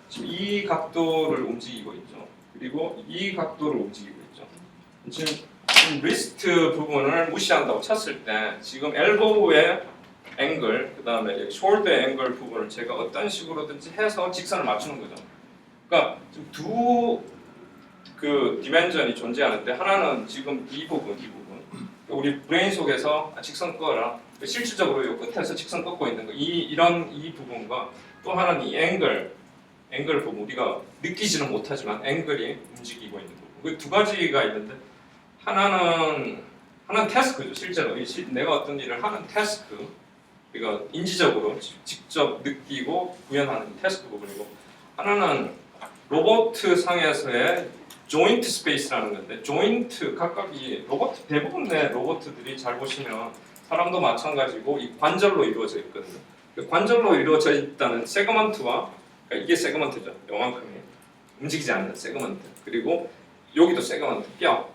지금 이 각도를 움직이고 있죠. 그리고 이 각도를 움직이고 있죠. 지금 리스트 부분을 무시한다고 쳤을 때 지금 엘보우의 앵글, 그 다음에 숄더의 앵글 부분을 제가 어떤 식으로든지 해서 직선을 맞추는 거죠. 그러니까 지금 두 디멘전이 존재하는데 하나는 지금 이 부분 우리 브레인 속에서 직선 끄어라 실질적으로 이 끝에서 직선 꺾고 있는 거 이 부분과 또 하나는 이 앵글 부분 우리가 느끼지는 못하지만 앵글이 움직이고 있는 부분 그 두 가지가 있는데 하나는 태스크죠. 실제로 내가 어떤 일을 하는 태스크 우리가 인지적으로 직접 느끼고 구현하는 태스크 부분이고 하나는 로봇 상에서의 조인트 스페이스라는 건데 조인트 각각이 대부분의 로봇들이 잘 보시면 사람도 마찬가지고 이 관절로 이루어져 있거든요. 관절로 이루어져 있다는 세그먼트와 그러니까 이게 세그먼트죠. 요만큼이 움직이지 않는 세그먼트 그리고 여기도 세그먼트 뼈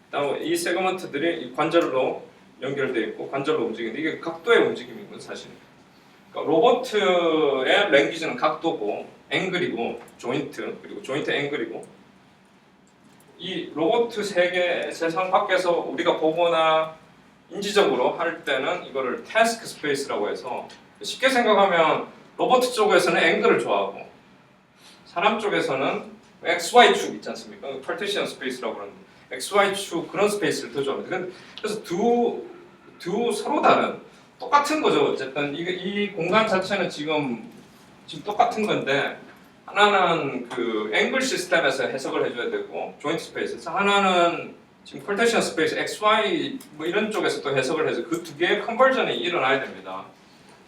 그다음에 이 세그먼트들이 이 관절로 연결되어 있고 관절로 움직이는데 이게 각도의 움직임이거든요. 사실 그러니까 로봇의 랭귀지는 각도고 앵글이고 조인트 그리고 조인트 앵글이고 이 로봇 세상 밖에서 우리가 보거나 인지적으로 할 때는 이거를 태스크 스페이스라고 해서 쉽게 생각하면 로봇 쪽에서는 앵글을 좋아하고 사람 쪽에서는 XY축 있지 않습니까? 파티션 스페이스라고 하는데 XY축 그런 스페이스를 더 좋아합니다. 그래서 두 서로 다른 똑같은 거죠. 어쨌든 이 공간 자체는 지금 똑같은 건데 하나는 그 앵글 시스템에서 해석을 해줘야 되고 조인트 스페이스에서 하나는 지금 콜테이션 스페이스 XY 뭐 이런 쪽에서 또 해석을 해서 그 두 개의 컨버전이 일어나야 됩니다.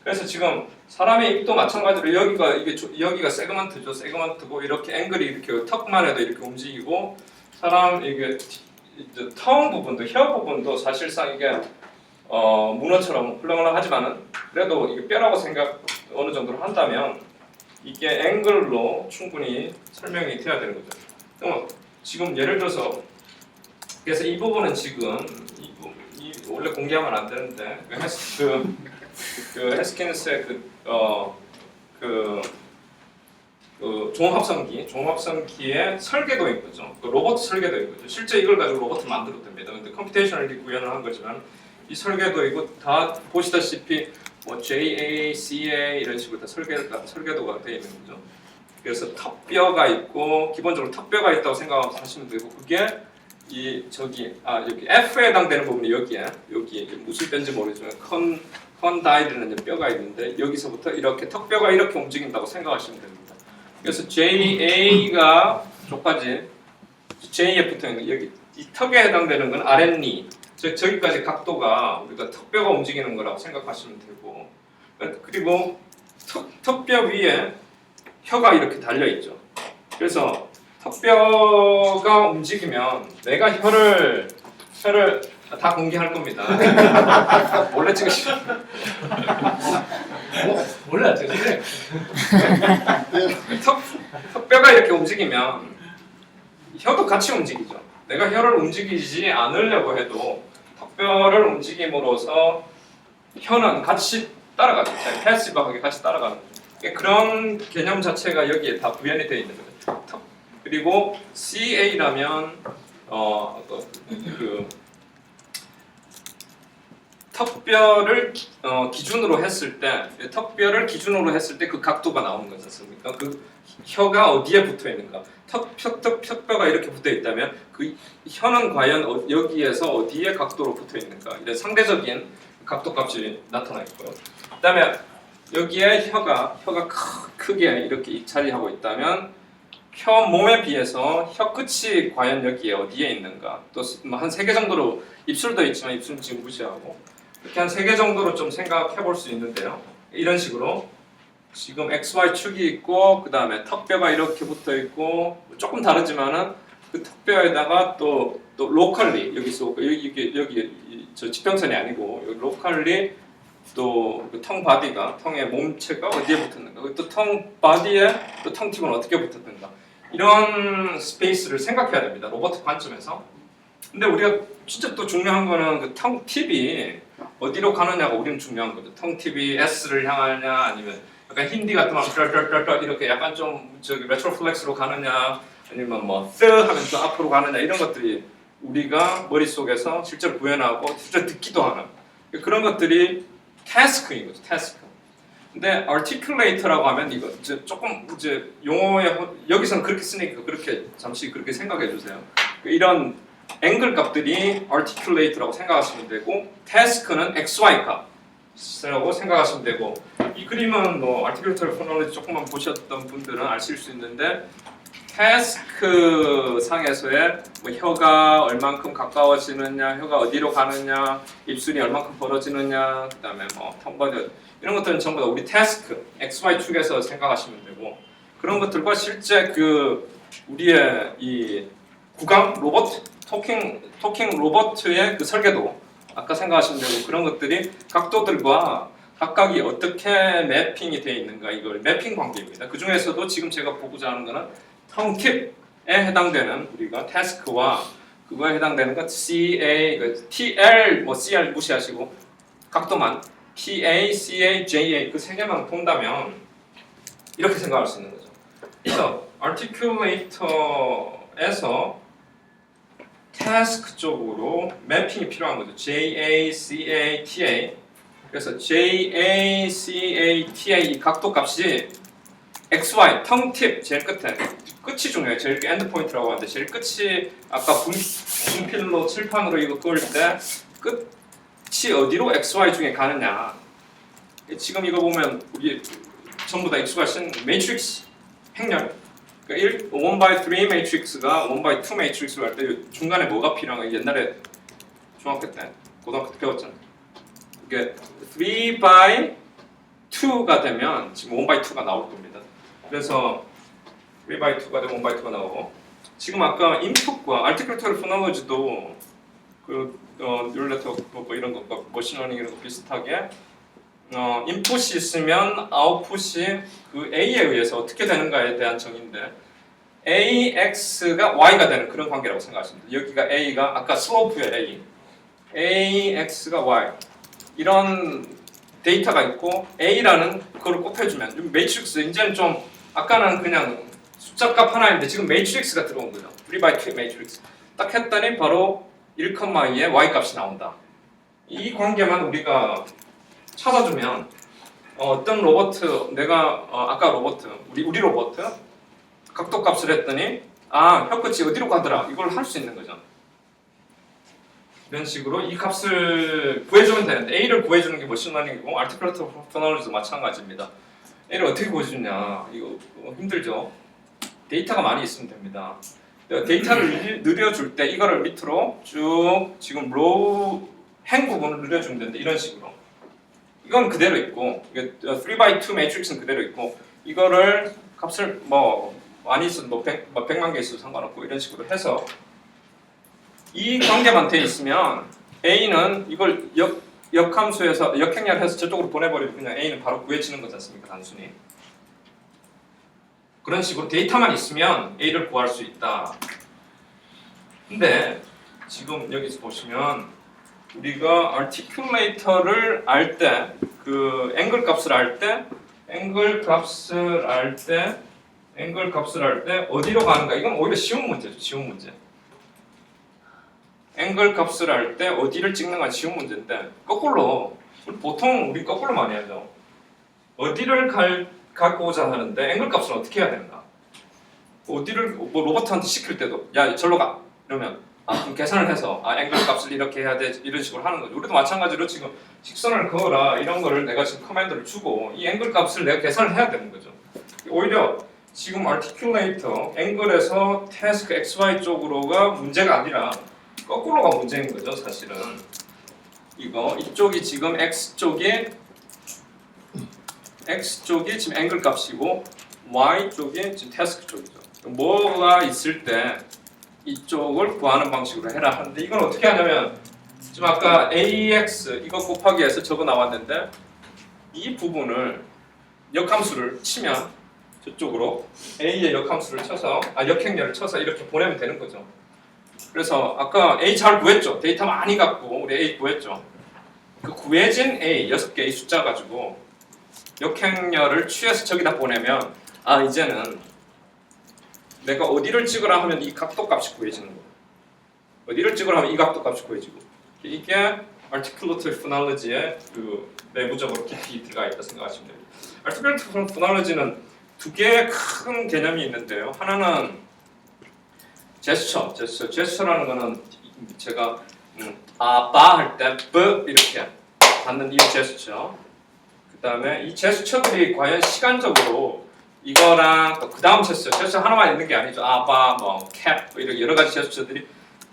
그래서 지금 사람의 입도 마찬가지로 여기가 세그먼트죠. 세그먼트고 이렇게 앵글이 이렇게 턱만 해도 이렇게 움직이고 사람 이게 턱 부분도 혀 부분도 사실상 이게 문어처럼 훌렁훌렁하지만은 그래도 이게 뼈라고 생각 어느 정도로 한다면 이게 앵글로 충분히 설명이 돼야 되는 거죠. 그럼 지금 예를 들어서 그래서 이 부분은 지금 원래 공개하면 안 되는데 그 해스킨스의 종합성기의 설계도인 거죠. 그 로봇 설계도인 거죠. 실제 이걸 가지고 로봇을 만들어도 됩니다. 근데 컴퓨테이셔널리 구현을 한 거지만 이 설계도이고 다 보시다시피 뭐 JA, CA 이런 식으로 다 설계도가 되어 있는 거죠. 그래서 턱뼈가 있고 기본적으로 턱뼈가 있다고 생각하시면 되고 그게 여기 F에 해당되는 부분이 여기 무슨 뼈인지 모르지만 컨다이드는 뼈가 있는데 여기서부터 이렇게 턱뼈가 이렇게 움직인다고 생각하시면 됩니다. 그래서 JA가 쪽까지 J에 붙어 있는 여기 이 턱에 해당되는 건 아랫니 저기까지 각도가 우리가 턱뼈가 움직이는 거라고 생각하시면 되고 그리고 턱뼈 위에 혀가 이렇게 달려 있죠. 그래서 턱뼈가 움직이면 내가 혀를 다 공개할 겁니다. 몰래 찍으시면 원래 안 되는데 턱뼈가 이렇게 움직이면 혀도 같이 움직이죠. 내가 혀를 움직이지 않으려고 해도 턱뼈를 움직임으로써 혀는 같이 따라가죠. 패시브하게 같이 따라가는 거죠. 그런 개념 자체가 여기에 다 구현이 되어 있는 거죠. 그리고 CA라면 턱뼈를 기준으로 했을 때 그 각도가 나오는 거지 않습니까? 그 혀가 어디에 붙어 있는가? 턱뼈가 이렇게 붙어 있다면 그 혀는 과연 여기에서 어디에 각도로 붙어 있는가? 이런 상대적인 각도 값이 나타나 있고요. 그다음에 여기에 혀가 크게 이렇게 자리하고 있다면 혀 몸에 비해서 혀 끝이 과연 여기에 어디에 있는가? 또 한 3개 정도로 입술도 있지만 입술은 지금 무시하고 이렇게 한 3개 정도로 좀 생각해 볼 수 있는데요. 이런 식으로 지금 XY 축이 있고 그 다음에 턱뼈가 이렇게 붙어 있고 조금 다르지만은 그 턱뼈에다가 또 로컬리 여기 저 지평선이 아니고 여기 로컬리 또 텅 바디가 텅의 몸체가 어디에 붙었는가 또 텅 바디에 또 텅 팁은 어떻게 붙었는가 이런 스페이스를 생각해야 됩니다. 로봇 관점에서. 근데 우리가 진짜 또 중요한 거는 그 텅 팁이 어디로 가느냐가 우리는 중요한 거죠. 텅 팁이 S를 향하냐 아니면 약간 힌디 같은 거 이렇게 약간 좀 저기 레트로플렉스로 가느냐 아니면 뭐 쓰 하면 또 앞으로 가느냐 이런 것들이 우리가 머릿속에서 실제로 구현하고 실제 듣기도 하는 그런 것들이 태스크인 거죠. 태스크. 근데 articulate라고 하면 이거 조금 용어에 여기서는 그렇게 쓰니까 그렇게 잠시 그렇게 생각해 주세요. 이런 앵글 값들이 articulate라고 생각하시면 되고 task는 XY 값이라고 생각하시면 되고 이 그림은 뭐 articulatory phonology 조금만 보셨던 분들은 아실 수 있는데 태스크 상에서의 뭐 혀가 얼만큼 가까워지느냐, 혀가 어디로 가느냐, 입술이 얼만큼 벌어지느냐, 그다음에 뭐 턱받이 이런 것들은 전부 다 우리 태스크 XY 축에서 생각하시면 되고 그런 것들과 실제 그 우리의 이 구강 로봇 토킹 로봇의 그 설계도 아까 생각하시면 되고 그런 것들이 각도들과 각각이 어떻게 매핑이 되어 있는가 이걸 매핑 관계입니다. 그 중에서도 지금 제가 보고자 하는 거는 텅 팁에 해당되는 우리가 태스크와 그거에 해당되는 것 CA, TL, 뭐 CR 무시하시고 각도만 PA, CA, JA 그 3개만 본다면 이렇게 생각할 수 있는 거죠. 그래서 articulator에서 태스크 쪽으로 매핑이 필요한 거죠. JA, CA, TA 그래서 JA, CA, TA 이 각도 값이 XY, 텅 팁 제일 끝이 중요해요. 제일 엔드 포인트라고 하는데 제일 끝이 아까 분필로 칠판으로 이거 그을 때 빛이 어디로 XY 중에 가느냐. 지금 이거 보면 우리 전부 다 익숙하신 매트릭스 행렬. 그러니까 1/3 매트릭스가 1/2 매트릭스로 할 때 중간에 뭐가 필요한가? 옛날에 중학교 때, 고등학교 때 배웠잖아요. 이게 3/2가 되면 지금 1/2가 나올 겁니다. 그래서 3/2가 되면 1/2가 나오고, 지금 아까 인풋과 articulatory phonology도 그 뉴럴네트워크 뭐 이런 거, 머신러닝 이런 거 비슷하게 인풋이 있으면 아웃풋이 그 A에 의해서 어떻게 되는가에 대한 정의인데, AX가 Y가 되는 그런 관계라고 생각하시면 돼요. 여기가 A가 아까 슬로프의 AX가 Y 이런 데이터가 있고 A라는 그걸 곱해주면 매트릭스 이제는 좀 아까는 그냥 숫자값 하나인데 지금 매트릭스가 들어온 거죠. 3/2 매트릭스 딱 했더니 바로 1,2의 Y 값이 나온다. 이 관계만 우리가 찾아주면 어떤 로버트 내가 아까 로버트 우리 로버트 각도값을 했더니 혀 끝이 어디로 가더라 이걸 할 수 있는 거죠. 이런 식으로 이 값을 구해주면 되는데 A를 구해주는 게 머신러닝이고 articulatory phonology도 마찬가지입니다. A를 어떻게 구해주냐 이거 힘들죠. 데이터가 많이 있으면 됩니다. 데이터를 늘려줄 때 이거를 밑으로 쭉 지금 로우 행 부분을 늘려주면 되는데 이런 식으로 이건 그대로 있고 3/2 매트릭스는 그대로 있고 이거를 값을 뭐 많이 있어도 뭐 100만 개 있어도 상관없고 이런 식으로 해서 이 관계만 돼 있으면 A는 이걸 역함수에서 역행렬해서 저쪽으로 보내버리면 그냥 A는 바로 구해지는 거지 않습니까? 단순히 그런 식으로 데이터만 있으면 A를 구할 수 있다. 근데 지금 여기서 보시면 우리가 articulator를 알 때 그 앵글 값을 알 때 어디로 가는가 이건 오히려 쉬운 문제죠. 쉬운 문제. 앵글 값을 알 때 어디를 찍는가 쉬운 문제인데 거꾸로 보통 우리 거꾸로 많이 하죠. 어디를 가고자 하는데 앵글 값을 어떻게 해야 되는가? 어디를 뭐 로버트한테 시킬 때도 야 절로 가 이러면 그럼 계산을 해서 앵글 값을 이렇게 해야 돼 이런 식으로 하는 거죠. 우리도 마찬가지로 지금 직선을 그어라 이런 거를 내가 지금 커맨드를 주고 이 앵글 값을 내가 계산을 해야 되는 거죠. 오히려 지금 articulator 앵글에서 task XY 쪽으로가 문제가 아니라 거꾸로가 문제인 거죠. 사실은 이쪽이 지금 X 쪽이 지금 앵글 값이고 Y 쪽이 지금 task 쪽이죠. 뭐가 있을 때 이쪽을 구하는 방식으로 해라 하는데 이건 어떻게 하냐면 지금 아까 AX 이거 곱하기 해서 저거 나왔는데 이 부분을 역함수를 치면 저쪽으로 A의 역함수를 쳐서 역행렬을 쳐서 이렇게 보내면 되는 거죠. 그래서 아까 A 잘 구했죠. 데이터 많이 갖고 우리 A 구했죠. 그 구해진 A 6개의 숫자 가지고 역행렬을 취해서 저기다 보내면 이제는 내가 어디를 찍으라 하면 이 각도 값이 구해지는 거예요. 어디를 찍으라 하면 이 각도 값이 구해지고 이게 articulatory phonology의 그 내부적으로 깊이 들어가 있다 생각하시면 됩니다. articulatory phonology는 두 개의 큰 개념이 있는데요. 하나는 제스처라는 거는 제가 바 할 때 b 이렇게 받는 이 제스처. 그다음에 이 제스처들이 과연 시간적으로 이거랑 그 다음 제스처 하나만 있는 게 아니죠. 바, 캡 이렇게 여러 가지 제스처들이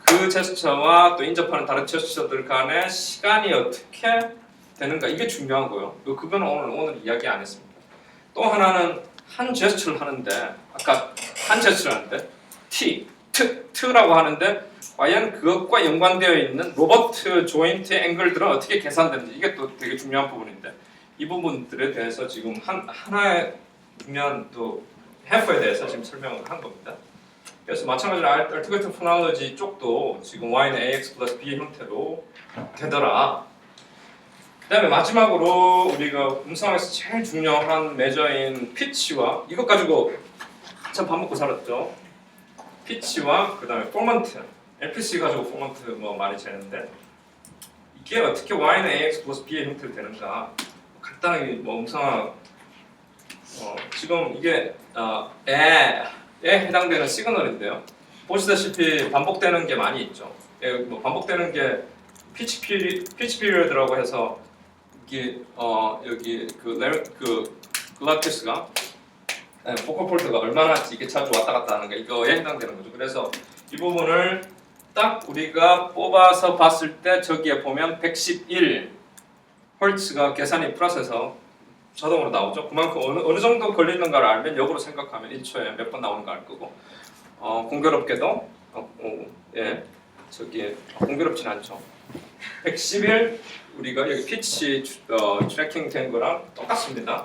그 제스처와 또 인접하는 다른 제스처들 간의 시간이 어떻게 되는가 이게 중요한 거예요. 그거는 오늘 이야기 안 했습니다. 또 하나는 한 제스처를 하는데 아까 한 제스처를 하는데 T라고 하는데 과연 그것과 연관되어 있는 로버트 조인트의 앵글들은 어떻게 계산되는지 이게 또 되게 중요한 부분인데 이 부분들에 대해서 지금 하나의 보면 또 해프에 대해서 지금 설명을 한 겁니다. 그래서 마찬가지로 articulatory phonology 쪽도 지금 y는 ax 플러스 b의 형태로 되더라. 그 다음에 마지막으로 우리가 음성에서 제일 중요한 메저인 피치와 이것 가지고 참 밥 먹고 살았죠. 피치와 그 다음에 포먼트 LPC 가지고 포먼트 많이 재는데 이게 어떻게 y는 ax 플러스 b의 형태로 되는가 간단하게 음성학 지금 이게 에에 해당되는 시그널인데요. 보시다시피 반복되는 게 많이 있죠. 반복되는 게 피치 피리어드라고 해서 이게 여기 그 글라티스가 포컬 폴드가 얼마나 이게 자주 왔다 갔다 하는가 이거에 해당되는 거죠. 그래서 이 부분을 딱 우리가 뽑아서 봤을 때 저기에 보면 111 헐츠가 계산이 플러스해서 자동으로 나오죠. 그만큼 어느 정도 걸리는가를 알면 역으로 생각하면 1초에 몇 번 나오는가 알 거고 공교롭게도 저기 공교롭진 않죠. 111 우리가 여기 피치 트래킹 된 거랑 똑같습니다.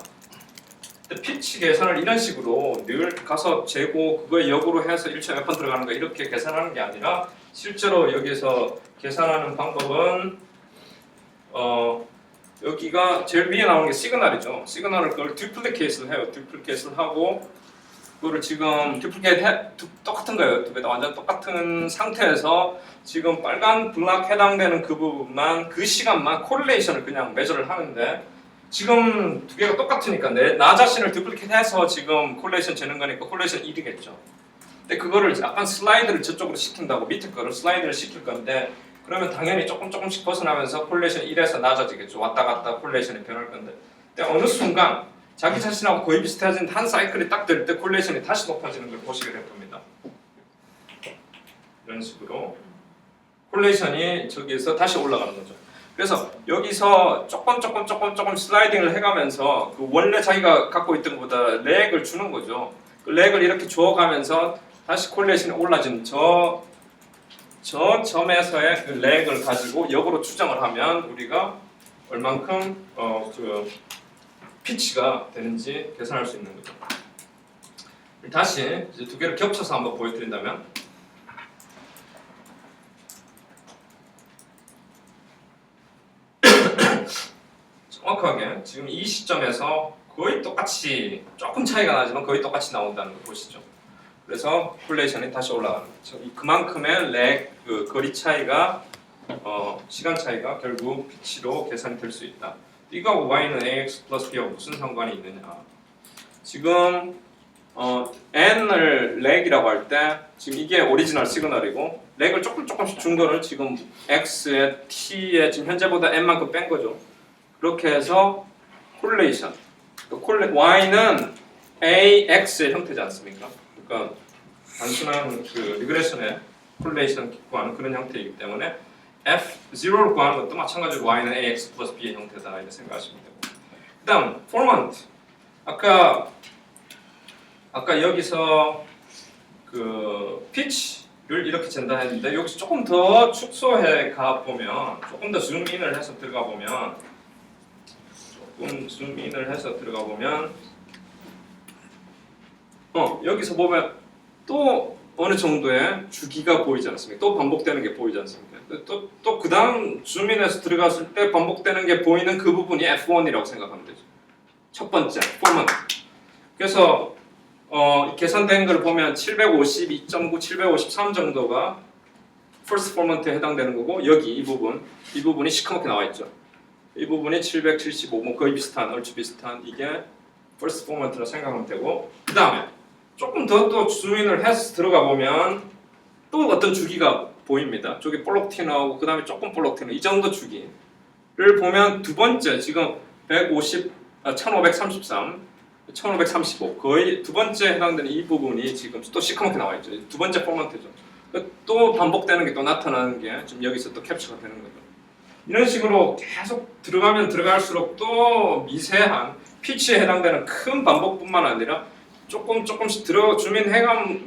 근데 피치 계산을 이런 식으로 늘 가서 재고 그거에 역으로 해서 1초에 몇 번 들어가는 거 이렇게 계산하는 게 아니라 실제로 여기서 계산하는 방법은 여기가 제일 위에 나오는 게 시그널이죠. 시그널을 그걸 듀플리케이트를 해요. 듀플리케이트를 하고 그거를 지금 똑같은 거예요. 두 개 다 완전 똑같은 상태에서 지금 빨간 블락 해당되는 그 부분만 그 시간만 코릴레이션을 그냥 매저를 하는데 지금 두 개가 똑같으니까 나 자신을 듀플리케이트해서 지금 코릴레이션 재는 거니까 코릴레이션 1이겠죠. 근데 그거를 약간 슬라이드를 저쪽으로 시킨다고 밑에 거를 슬라이드를 시킬 건데 그러면 당연히 조금씩 벗어나면서 콜레이션 1에서 낮아지겠죠. 왔다 갔다 콜레이션이 변할 건데. 근데 어느 순간 자기 자신하고 거의 비슷해진 한 사이클이 딱 될 때 콜레이션이 다시 높아지는 걸 보시게 될 겁니다. 이런 식으로 콜레이션이 저기에서 다시 올라가는 거죠. 그래서 여기서 조금 슬라이딩을 해가면서 그 원래 자기가 갖고 있던 것보다 렉을 주는 거죠. 그 렉을 이렇게 줘가면서 다시 콜레이션이 올라진 저 점에서의 그 렉을 가지고 역으로 추정을 하면 우리가 얼만큼 그 피치가 되는지 계산할 수 있는 거죠. 다시 이제 두 개를 겹쳐서 한번 보여드린다면 정확하게 지금 이 시점에서 거의 똑같이 조금 차이가 나지만 거의 똑같이 나온다는 거 보시죠. 그래서 콜레이션이 다시 올라가는 거죠. 그만큼의 렉, 그 거리 차이가 시간 차이가 결국 피치로 계산이 될 수 있다. 이거하고 y는 ax 플러스 b하고 무슨 상관이 있느냐? 지금 n을 렉이라고 할 때 지금 이게 오리지널 시그널이고 렉을 조금씩 준 거를 지금 x에 t에 지금 현재보다 n만큼 뺀 거죠. 그렇게 해서 콜레이션. y는 ax의 형태지 않습니까? 그러니까 단순한 그 리그레션의 콜레이션 구하는 그런 형태이기 때문에 F0를 구하는 것도 마찬가지로 y는 ax 플러스 b의 형태다 이렇게 생각하시면 되고 그 다음 formant 아까 여기서 그 pitch를 이렇게 잰다 했는데 여기서 조금 더 축소해 가 보면 조금 더 줌인을 해서 들어가 보면 여기서 보면 또 어느 정도의 주기가 보이지 않습니까? 또 반복되는 게 보이지 않습니까? 또 그 다음 줌인에서 들어갔을 때 반복되는 게 보이는 그 부분이 F1이라고 생각하면 되죠. 첫 번째, 포먼트. 그래서 계산된 걸 보면 752.9, 753 정도가 first forman트에 해당되는 거고 여기 이 부분이 시커멓게 나와 있죠. 이 부분이 775, 뭐 거의 비슷한, 얼추 비슷한 이게 first forman트라 생각하면 되고 그 다음에 조금 더 또 줌인을 해서 들어가 보면 또 어떤 주기가 보입니다. 저기 볼록티 나오고 그 다음에 조금 볼록티 나오고 이 정도 주기를 보면 두 번째 지금 1533, 1535 거의 두 번째 해당되는 이 부분이 지금 또 시커멓게 나와 있죠. 두 번째 포먼트죠. 또 반복되는 게 또 나타나는 게 지금 여기서 또 캡처가 되는 거죠. 이런 식으로 계속 들어가면 들어갈수록 또 미세한 피치에 해당되는 큰 반복뿐만 아니라 조금씩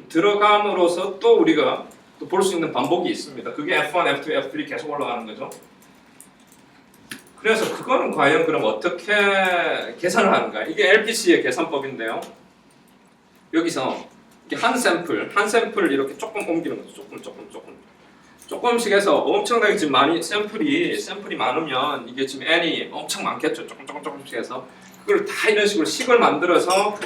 들어감으로써 또 우리가 또 볼 수 있는 반복이 있습니다. 그게 F1, F2, F3 계속 올라가는 거죠. 그래서 그거는 과연 그럼 어떻게 계산을 하는가? 이게 LPC의 계산법인데요. 여기서 이렇게 한 샘플을 이렇게 조금 옮기는 거죠. 조금씩 해서 엄청나게 지금 많이 샘플이 많으면 이게 지금 n이 엄청 많겠죠. 조금씩 해서 그걸 다 이런 식으로 식을 만들어서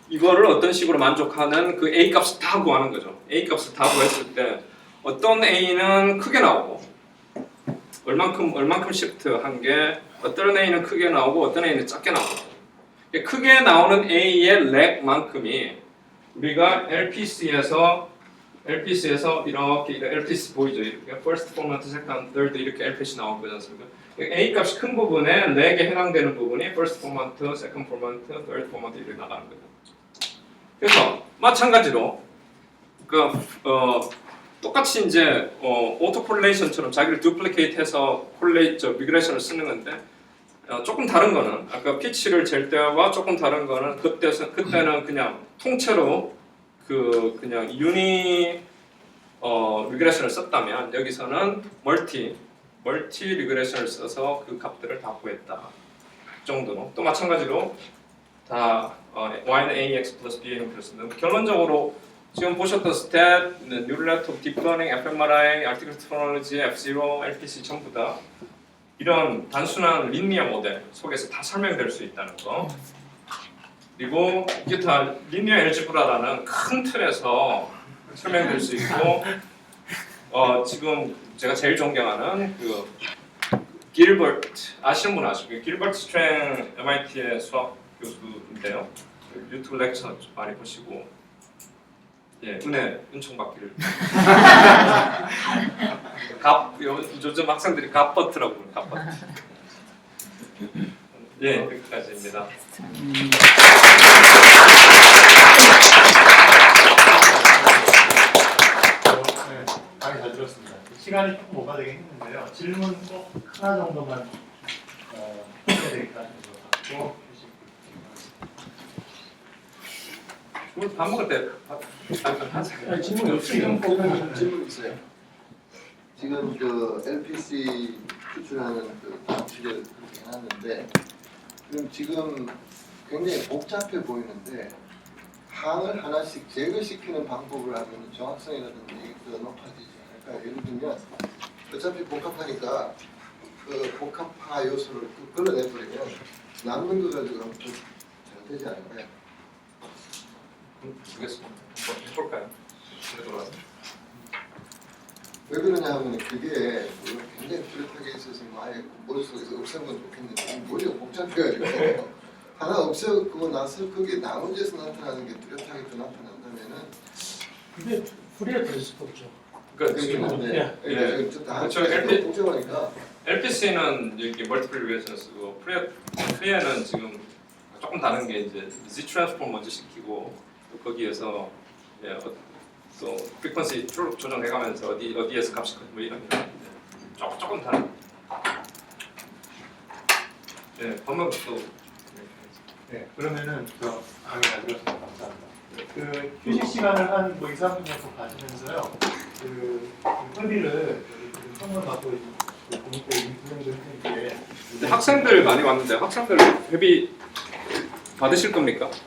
이거를 어떤 식으로 만족하는 그 A 값을 다 구하는 거죠. A 값을 다 구했을 때 어떤 A는 크게 나오고 얼만큼 시프트한 게 어떤 A는 크게 나오고 어떤 A는 작게 나오고 크게 나오는 A의 렉만큼이 우리가 LPC에서 LPC에서 이렇게 LPC 보이죠? 이렇게 first format, second, third 이렇게 LPC 나온 거지 않습니까? A 값이 큰 부분에 4개 해당되는 부분이 first format, second format, third format 이렇게 나가는 거죠. 그래서 마찬가지로 똑같이 이제 오토 콜레이션처럼 자기를 duplicate해서 미그레이션을 쓰는 건데 조금 다른 거는 아까 피치를 잴 때와 조금 다른 거는 그때는 그냥 통째로 그냥 리그레이션을 썼다면 여기서는 멀티 리그레이션을 써서 그 값들을 다 구했다 정도로 또 마찬가지로 다 y는 ax 플러스 b는 그렇습니다. 결론적으로 지금 보셨던 스탯, 뉴럴 네트워크, 딥러닝, fMRI, 아티클 테크놀로지, F0, LPC 전부 다 이런 단순한 리니어 모델 속에서 다 설명될 수 있다는 거. 그리고 이게 다 리니어 엘지브라라는 큰 틀에서 설명될 수 있고 지금 제가 제일 존경하는 길버트 아시는 분 아시고 길버트 스트랭 MIT의 수학 교수인데요. 유튜브 렉처 좀 많이 보시고 은총 받기를 요즘 학생들이 갓버트라고 부르는 갓버트. 여기까지입니다. 강의 잘 들었습니다. 시간이 조금 오바되긴 했는데요. 질문 꼭 하나 정도만 해야 되겠다 해서 오늘 밥 먹을 때 질문이 없으면 질문 있어요. 지금 LPC 추출하는 방식을 그렇게 해놨는데 그럼 지금 굉장히 복잡해 보이는데 항을 하나씩 제거시키는 방법을 하면 정확성이라든지 이게 높아지지 않을까? 예를 들면 어차피 복합하니까 복합화 요소를 걸러내버리면 남는 거 가지고 하면 좀 잘 되지 않을까요? 보겠습니다. 한번 해볼까요? 돌아와서. 왜 그러냐 하면 그게 굉장히 뚜렷하게 있어서 아예 머릿속에서 없애면 좋겠는데 머리가 복잡해가지고 하나 없애고 나서 그게 나머지에서 나타나는 게 뚜렷하게 또 나타난다면은 근데 풀이에 들을 수도 없죠. 그러니까 그렇긴 한데 그렇죠. 다 복잡하니까 LPC는 여기 멀티플 리그레이션을 쓰고 프리에는 지금 조금 다른 게 이제 Z 트랜스폼 먼저 시키고 또 거기에서 또 프리퀀시 쭉 조정해가면서 어디에서 값이 뭐 이런 게 조금 다른. 번역도. 그러면은 저 강의 잘 들었습니다. 감사합니다. 휴식 시간을 한 2, 3분 정도 가지면서요. 회비를 선물 받고 공익대 인프랜드 학생들 많이 왔는데 학생들 회비 받으실 겁니까?